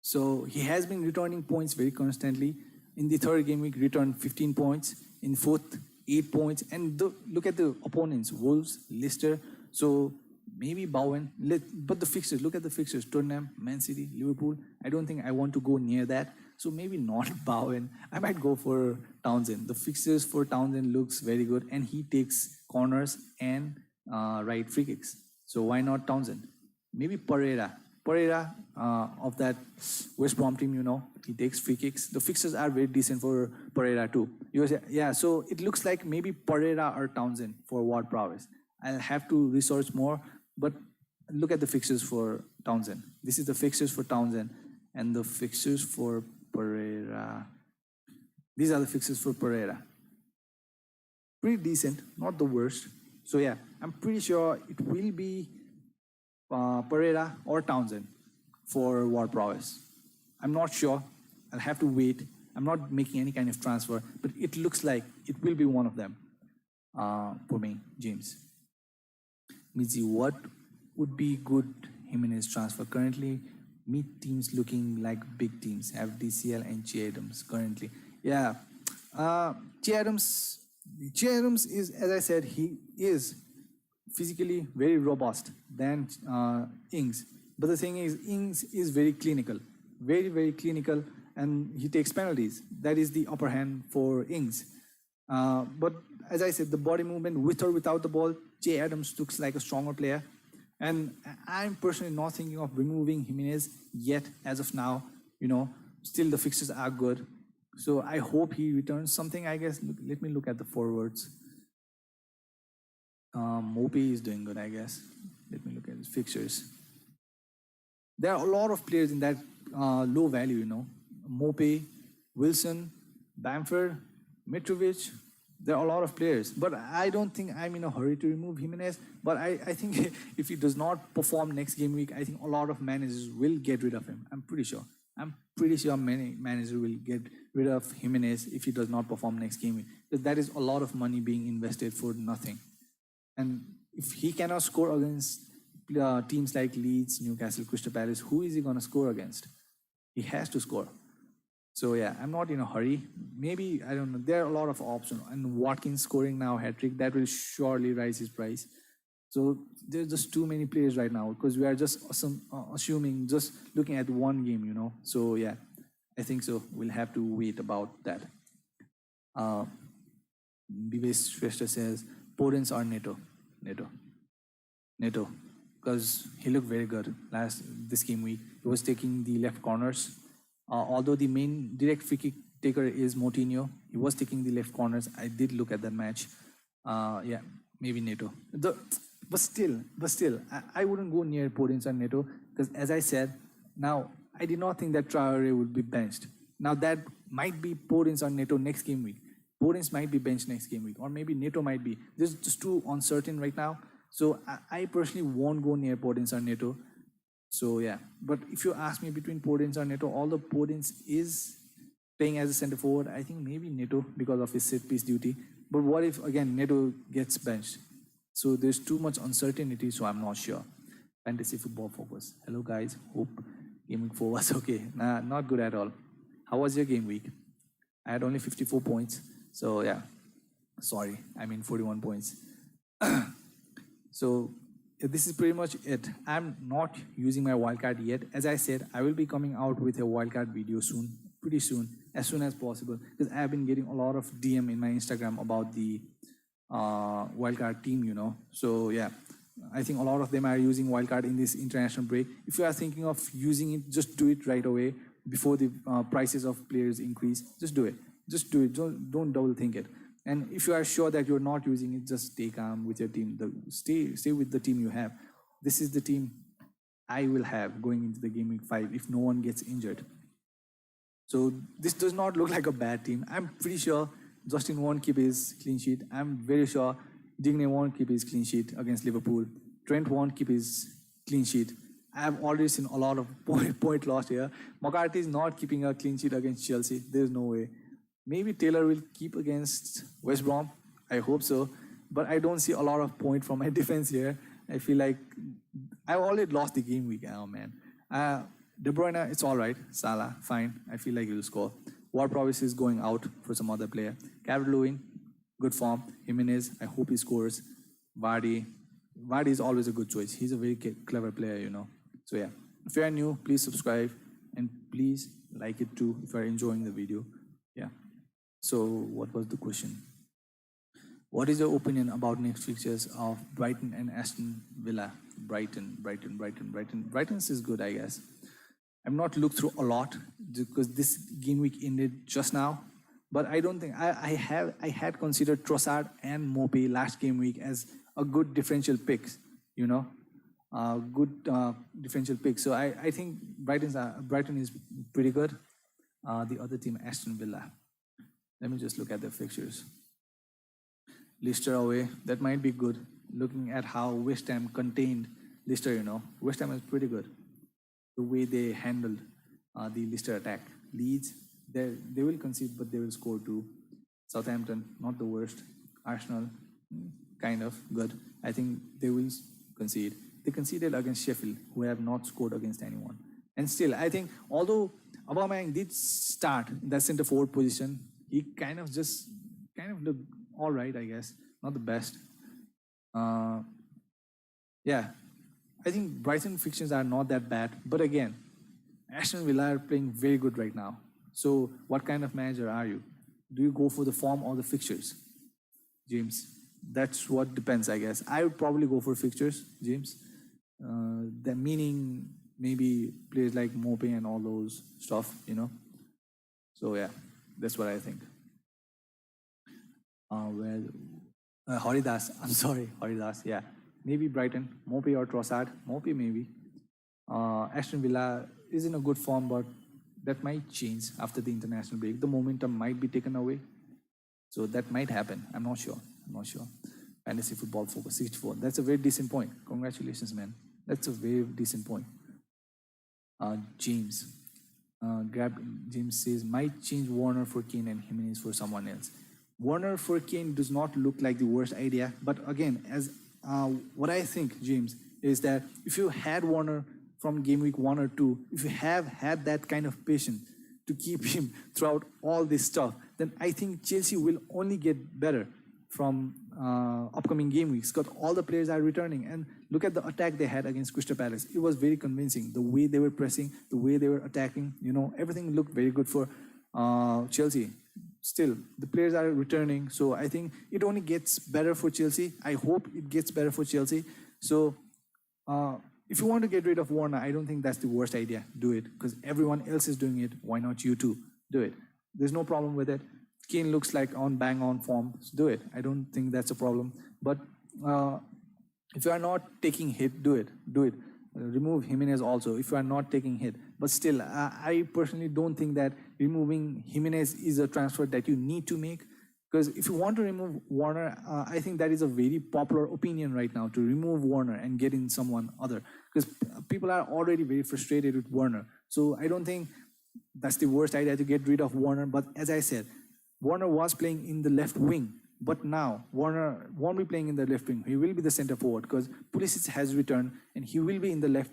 So he has been returning points very constantly. In the third game week, returned 15 points. In fourth, 8 points. And look at the opponents, Wolves, Leicester. So maybe Bowen. But the fixtures, look at the fixtures. Tottenham, Man City, Liverpool. I don't think I want to go near that. So maybe not Bowen. I might go for Townsend. The fixtures for Townsend looks very good. And he takes corners and right free kicks. So why not Townsend? Maybe Pereira of that West Brom team, he takes free kicks. The fixtures are very decent for Pereira too. Yeah, so it looks like maybe Pereira or Townsend for Ward-Prowse. I'll have to research more, but look at the fixtures for Townsend. This is the fixtures for Townsend and the fixtures for Pereira. These are the fixtures for Pereira. Pretty decent, not the worst. So yeah, I'm pretty sure it will be Pereira or Townsend for Ward-Prowse. I'm not sure. I'll have to wait. I'm not making any kind of transfer, but it looks like it will be one of them for me, James. Mizi, what would be good Jimenez transfer? Currently, mid teams looking like big teams. Have DCL and Che Adams currently. Yeah, Che Adams is, as I said, he is physically very robust than Ings. But the thing is, Ings is very clinical, very, very clinical, and he takes penalties. That is the upper hand for Ings. But as I said, the body movement with or without the ball, Che Adams looks like a stronger player. And I'm personally not thinking of removing Jimenez yet as of now. Still the fixtures are good. So I hope he returns something, I guess. Let me look at the forwards. Mope is doing good, I guess. Let me look at his fixtures. There are a lot of players in that low value, Mope, Wilson, Bamford, Mitrovic. There are a lot of players. But I don't think I'm in a hurry to remove Jimenez. But I think if he does not perform next game week, I think a lot of managers will get rid of him. I'm pretty sure many managers will get rid of Jimenez if he does not perform next game week. Because that is a lot of money being invested for nothing. And if he cannot score against teams like Leeds, Newcastle, Crystal Palace, who is he going to score against? He has to score. So yeah, I'm not in a hurry. Maybe, I don't know, there are a lot of options. And Watkins scoring now hat-trick, that will surely rise his price. So there's just too many players right now because we are just assuming, just looking at one game, So yeah, I think so. We'll have to wait about that. Bibesh Shrestha says, Podence or Neto? Neto. Because he looked very good this game week. He was taking the left corners. Although the main direct free kick taker is Moutinho, he was taking the left corners. I did look at that match. Yeah, maybe Neto. But still, I wouldn't go near Podence or Neto because, as I said, now I did not think that Traore would be benched. Now that might be Podence or Neto next game week. Podence might be benched next game week, or maybe Neto might be. This is just too uncertain right now. So I personally won't go near Podence or Neto. So yeah, but if you ask me between Podence or Neto, although Podence is playing as a centre forward, I think maybe Neto because of his set piece duty. But what if again Neto gets benched? So there's too much uncertainty, so I'm not sure. Fantasy football focus. Hello guys, hope game week 4 was okay. Nah, not good at all. How was your game week? I had only 54 points, so yeah. Sorry, I mean 41 points. So this is pretty much it. I'm not using my wildcard yet. As I said, I will be coming out with a wildcard video soon, pretty soon as possible, because I've been getting a lot of DM in my Instagram about the wildcard team, you know. So yeah, I think a lot of them are using wildcard in this international break. If you are thinking of using it, just do it right away before the prices of players increase. Just do it. Just do it. Don't double think it. And if you are sure that you're not using it, just stay calm with your team. Stay with the team you have. This is the team I will have going into the game week 5 if no one gets injured. So this does not look like a bad team. I'm pretty sure Justin won't keep his clean sheet. I'm very sure Digne won't keep his clean sheet against Liverpool. Trent won't keep his clean sheet. I've already seen a lot of point loss here. McCarthy is not keeping a clean sheet against Chelsea. There's no way. Maybe Taylor will keep against West Brom. I hope so. But I don't see a lot of point from my defense here. I feel like I've already lost the game week. Oh, man. De Bruyne, it's all right. Salah, fine. I feel like he'll score. Ward-Prowse is going out for some other player. Calvert-Lewin, good form. Jimenez, I hope he scores. Vardy is always a good choice. He's a very clever player, you know. So, yeah. If you are new, please subscribe. And please like it too if you are enjoying the video. Yeah. So, what was the question? What is your opinion about next fixtures of Brighton and Aston Villa? Brighton is good, I guess. I've not looked through a lot because this game week ended just now. But I don't think I had considered Trossard and Mope last game week as a good differential picks, you know, differential pick. So I think Brighton is pretty good. The other team, Aston Villa. Let me just look at the fixtures. Leicester away, that might be good. Looking at how West Ham contained Leicester, you know, West Ham is pretty good. The way they handled the Leicester attack. Leeds, they will concede, but they will score too. Southampton, not the worst. Arsenal, kind of good. I think they will concede. They conceded against Sheffield, who have not scored against anyone. And still, I think, although Aubameyang did start in that center forward position, he kind of looked all right, I guess. Not the best. Yeah, I think Brighton fixtures are not that bad. But again, Aston Villa are playing very good right now. So what kind of manager are you? Do you go for the form or the fixtures, James? That's what depends, I guess. I would probably go for fixtures, James. That meaning maybe players like Mope and all those stuff, you know. So yeah, that's what I think. Haridas, I'm sorry, Haridas, yeah. Maybe Brighton, Mope or Trossard, Mope maybe. Aston Villa is in a good form, but that might change after the international break. The momentum might be taken away. So that might happen. I'm not sure. Fantasy football focus 64. That's a very decent point. Congratulations, man. That's a very decent point. James. James says, might change Warner for Kane and Jimenez for someone else. Warner for Kane does not look like the worst idea. But again, as what I think, James, is that if you had Warner from game week 1 or 2, if you have had that kind of patience to keep him throughout all this stuff, then I think Chelsea will only get better from upcoming game weeks because all the players are returning. And look at the attack they had against Crystal Palace. It was very convincing. The way they were pressing, the way they were attacking, you know, everything looked very good for Chelsea. Still, the players are returning. So I think it only gets better for Chelsea. I hope it gets better for Chelsea. So if you want to get rid of Warner, I don't think that's the worst idea. Do it. Because everyone else is doing it. Why not you too? Do it. There's no problem with it. Kane looks like bang on form. So do it. I don't think that's a problem. But if you are not taking hit, do it. Do it. Remove Jimenez also if you are not taking hit. But still, I personally don't think that removing Jimenez is a transfer that you need to make. Because if you want to remove Warner, I think that is a very popular opinion right now, to remove Warner and get in someone other. Because people are already very frustrated with Warner. So I don't think that's the worst idea to get rid of Warner. But as I said, Warner was playing in the left wing. But now Warner won't be playing in the left wing. He will be the center forward because Pulisic has returned and he will be in the left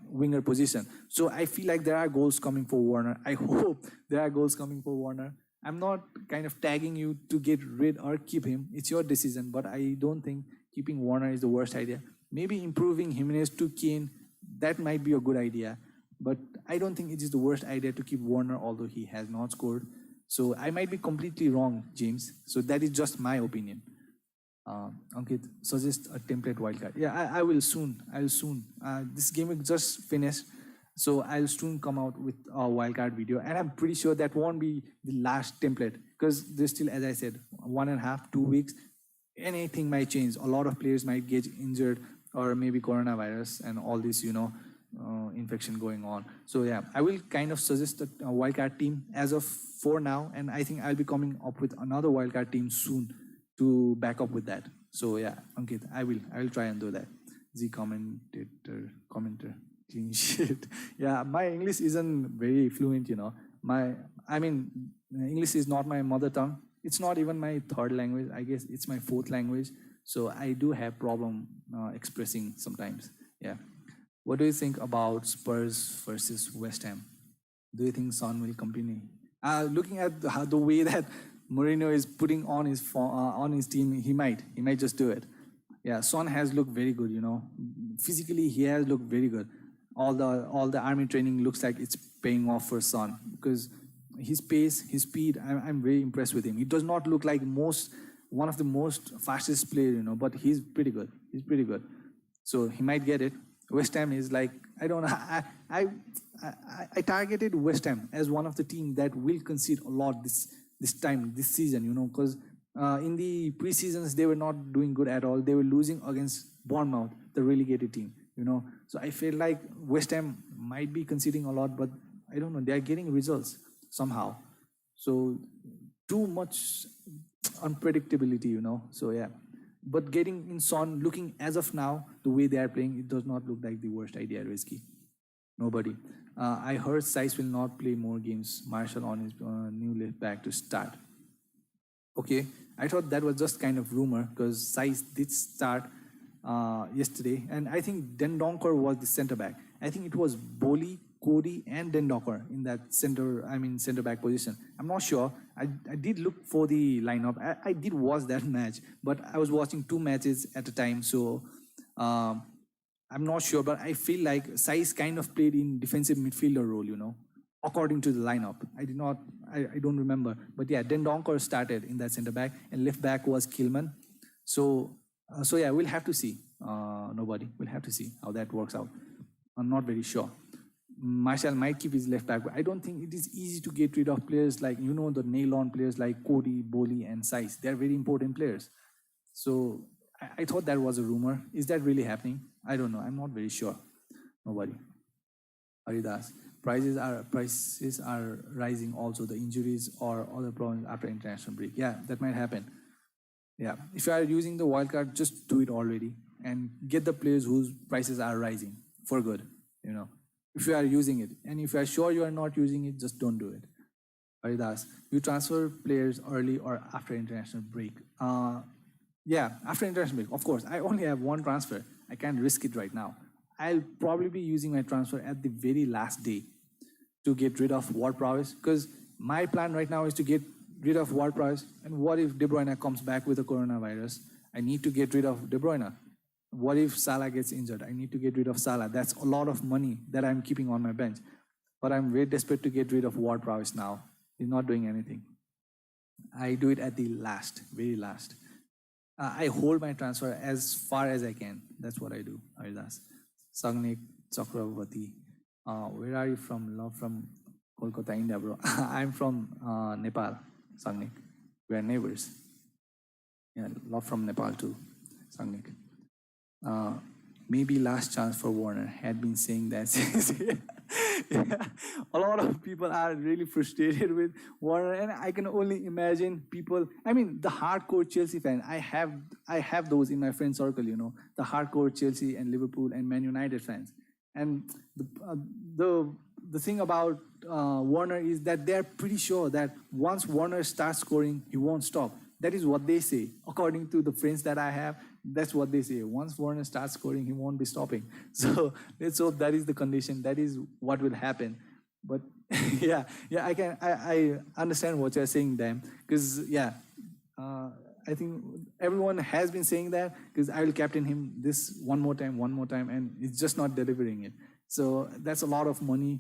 winger position. So I feel like there are goals coming for Warner. I hope there are goals coming for Warner. I'm not kind of tagging you to get rid or keep him. It's your decision, but I don't think keeping Warner is the worst idea. Maybe improving Jimenez to Kane, that might be a good idea. But I don't think it is the worst idea to keep Warner, although he has not scored. So I might be completely wrong, James. So that is just my opinion. Ankit, suggest a template wildcard. Yeah, I will soon. I'll soon. This game will just finish. So I'll soon come out with a wildcard video. And I'm pretty sure that won't be the last template. Because there's still, as I said, 1.5, 2 weeks. Anything might change. A lot of players might get injured or maybe coronavirus and all this, infection going on. So yeah, I will kind of suggest a wildcard team as of for now, and I think I'll be coming up with another wildcard team soon to back up with that. So yeah, Ankit, I will try and do that. The commenter, clean shit. Yeah, my English isn't very fluent, English is not my mother tongue. It's not even my third language. I guess it's my fourth language. So I do have problem expressing sometimes. Yeah. What do you think about Spurs versus West Ham? Do you think Son will continue? Looking at the way that Mourinho is putting on his team, he might just do it. Yeah, Son has looked very good. Physically he has looked very good. All the army training looks like it's paying off for Son because his pace, his speed. I'm very impressed with him. He does not look like one of the most fastest players, but he's pretty good. So he might get it. West Ham is like, I don't know. I targeted West Ham as one of the teams that will concede a lot this season, because in the pre-seasons they were not doing good at all. They were losing against Bournemouth, the relegated team, So I feel like West Ham might be conceding a lot, but I don't know. They are getting results somehow. So too much unpredictability, So yeah. But getting in Son, looking as of now, the way they are playing, it does not look like the worst idea, Risky. Nobody. I heard Saiz will not play more games. Marshall on his new left back to start. Okay, I thought that was just kind of rumor because Saiz did start yesterday. And I think Dendoncker was the center back. I think it was Boli, Cody, and Dendoncker in that center back position. I'm not sure. I did look for the lineup. I did watch that match, but I was watching 2 matches at a time, so I'm not sure. But I feel like Saiz kind of played in defensive midfielder role, according to the lineup. I don't remember. But yeah, Dendoncker started in that center back, and left back was Kilman. So yeah, we'll have to see. We'll have to see how that works out. I'm not very sure. Marshall might keep his left back, but I don't think it is easy to get rid of players like, the nail-on players like Cody, Boli, and Saiz. They're very important players. So I thought that was a rumor. Is that really happening? I don't know. I'm not very sure. Nobody. Haridas. Prices are rising also. The injuries or other problems after international break. Yeah, that might happen. Yeah. If you are using the wildcard, just do it already and get the players whose prices are rising for good, If you are using it, and if you are sure you are not using it, just don't do it. Haridas, you transfer players early or after international break? Yeah, after international break, of course. I only have one transfer. I can't risk it right now. I'll probably be using my transfer at the very last day to get rid of Ward Prowess, because my plan right now is to get rid of Ward Prowess. And what if De Bruyne comes back with a coronavirus? I need to get rid of De Bruyne. What if Salah gets injured? I need to get rid of Salah. That's a lot of money that I'm keeping on my bench. But I'm very desperate to get rid of Ward Prowess now. He's not doing anything. I do it at the last, very last. I hold my transfer as far as I can. That's what I do. Haridas. Sagnik Chakravati. Where are you from? Love from Kolkata, India, bro. I'm from Nepal, Sagnik. We are neighbors. Yeah, love from Nepal too, Sagnik. Maybe last chance for Warner had been saying that. Yeah, a lot of people are really frustrated with Warner, and I can only imagine people. The hardcore Chelsea fan. I have those in my friend circle. The hardcore Chelsea and Liverpool and Man United fans. And the thing about Warner is that they're pretty sure that once Warner starts scoring, he won't stop. that is what they say. According to the friends that I have, that's what they say. Once Warner starts scoring, he won't be stopping. So let's hope that is the condition. That is what will happen. But yeah, I understand what you're saying, Dan. Because yeah, I think everyone has been saying that. Because I will captain him this one more time, and it's just not delivering it. So that's a lot of money.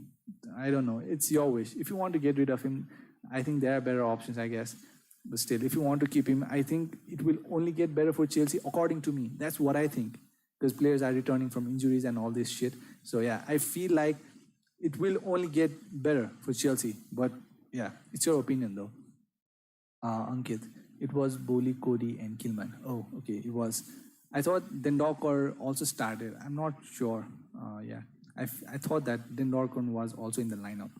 I don't know. It's your wish. If you want to get rid of him, I think there are better options, I guess. But still, if you want to keep him, I think it will only get better for Chelsea, according to me. That's what I think. Because players are returning from injuries and all this shit. So yeah, I feel like it will only get better for Chelsea. But yeah, it's your opinion though. Ankit, it was Boli, Cody, and Kilman. Oh, okay, it was. I thought Dendorkar also started. I'm not sure. Yeah, I thought that Dendorkar was also in the lineup.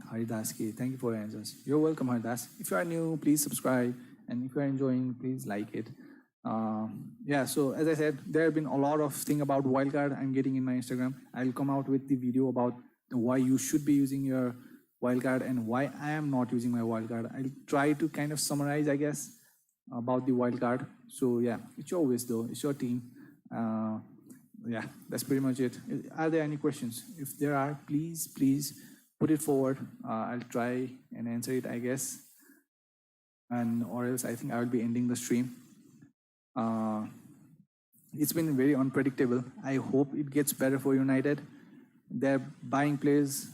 Haridas K, thank you for your answers. You're welcome, Haridas. If you are new, please subscribe. And if you are enjoying, please like it. Yeah, so as I said, there have been a lot of thing about Wildcard I'm getting in my Instagram. I'll come out with the video about why you should be using your Wildcard and why I am not using my Wildcard. I'll try to kind of summarize, I guess, about the Wildcard. So yeah, it's your wish though, it's your team. Yeah, that's pretty much it. Are there any questions? If there are, please put it forward. I'll try and answer it, I guess. And or else I think I will be ending the stream. It's been very unpredictable. I hope it gets better for United. They're buying players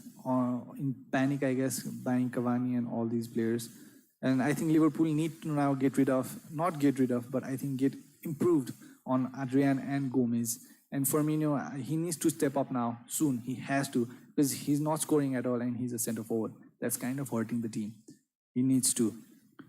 in panic, I guess, buying Cavani and all these players. And I think Liverpool need to now not get rid of, but I think get improved on Adrian and Gomez. And Firmino, he needs to step up now, soon. He has to, because he's not scoring at all and he's a center forward. That's kind of hurting the team. He needs to.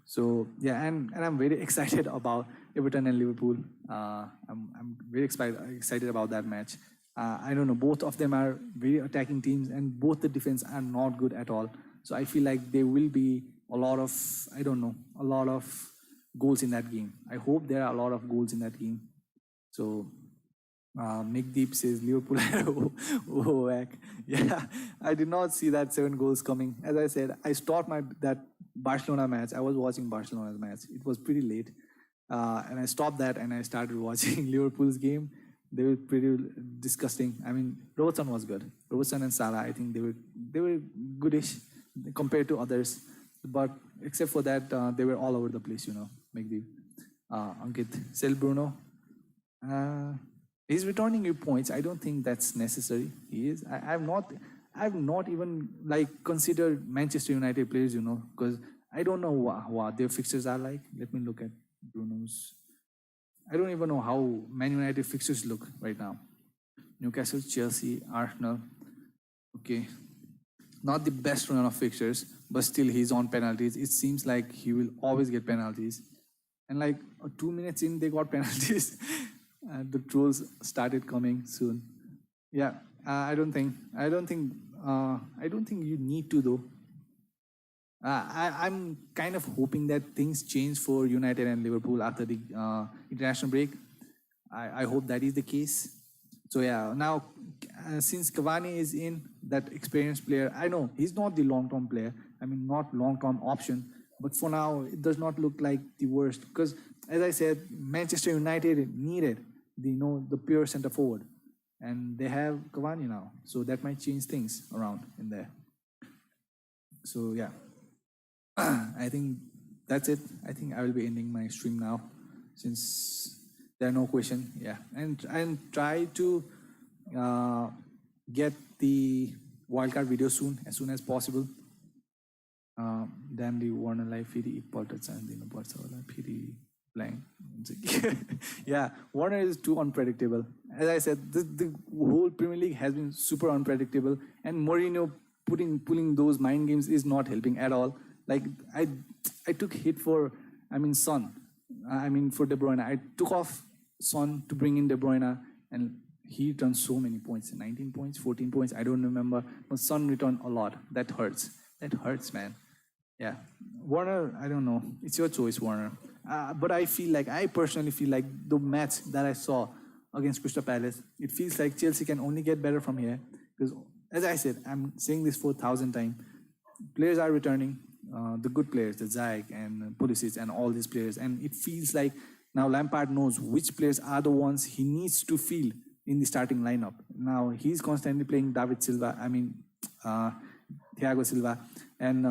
So, yeah, and I'm very excited about Everton and Liverpool. I'm very excited about that match. I don't know, both of them are very attacking teams and both the defense are not good at all. So I feel like there will be a lot of goals in that game. I hope there are a lot of goals in that game. So Nick Deep says Liverpool oh heck. Yeah, I did not see that 7 goals coming. As I said, I stopped that Barcelona match. I was watching Barcelona's match. It was pretty late. And I stopped that and I started watching Liverpool's game. They were pretty disgusting. I mean, Robertson was good. Robertson and Salah, I think they were goodish compared to others. But except for that, they were all over the place, Maybe Ankit, sell Bruno. He's returning you points. I don't think that's necessary. He is. I've not even considered Manchester United players, because I don't know what their fixtures are like. Let me look at Bruno's. I don't even know how Man United fixtures look right now. Newcastle, Chelsea, Arsenal. Okay. Not the best run of fixtures, but still he's on penalties. It seems like he will always get penalties. And 2 minutes in, they got penalties. The trolls started coming soon. Yeah, I don't think you need to though. I'm kind of hoping that things change for United and Liverpool after the international break. I hope that is the case. So yeah, now since Cavani is in, that experienced player, I know he's not the long-term player. I mean, not long-term option. But for now, it does not look like the worst. Because as I said, Manchester United needed the pure center forward. And they have Cavani now. So that might change things around in there. So yeah. I think that's it. I think I will be ending my stream now since there are no questions. Yeah, and try to get the wildcard video as soon as possible. Then the Warner Live feed imported and the feed playing. Yeah, Warner is too unpredictable. As I said, the whole Premier League has been super unpredictable, and Mourinho pulling those mind games is not helping at all. I took hit for Son. For De Bruyne. I took off Son to bring in De Bruyne, and he returned so many points, 19 points, 14 points, I don't remember. But Son returned a lot. That hurts. That hurts, man. Yeah. Warner, I don't know. It's your choice, Warner. But I personally feel like the match that I saw against Crystal Palace, it feels like Chelsea can only get better from here. Because, as I said, I'm saying this for 1,000 times. Players are returning. the good players, the Ziyech and Pulisic and all these players. And it feels like now Lampard knows which players are the ones he needs to field in the starting lineup. Now he's constantly playing David Silva, Thiago Silva, and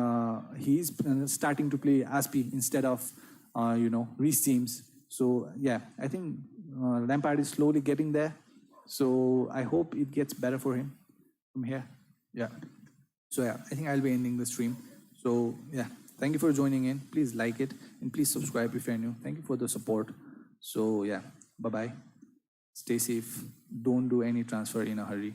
he's starting to play Aspi instead of, Reece James. So yeah, I think Lampard is slowly getting there. So I hope it gets better for him from here. Yeah. So yeah, I think I'll be ending the stream. So yeah, thank you for joining in. Please like it and please subscribe if you're new. Thank you for the support. So yeah, bye-bye. Stay safe. Don't do any transfer in a hurry.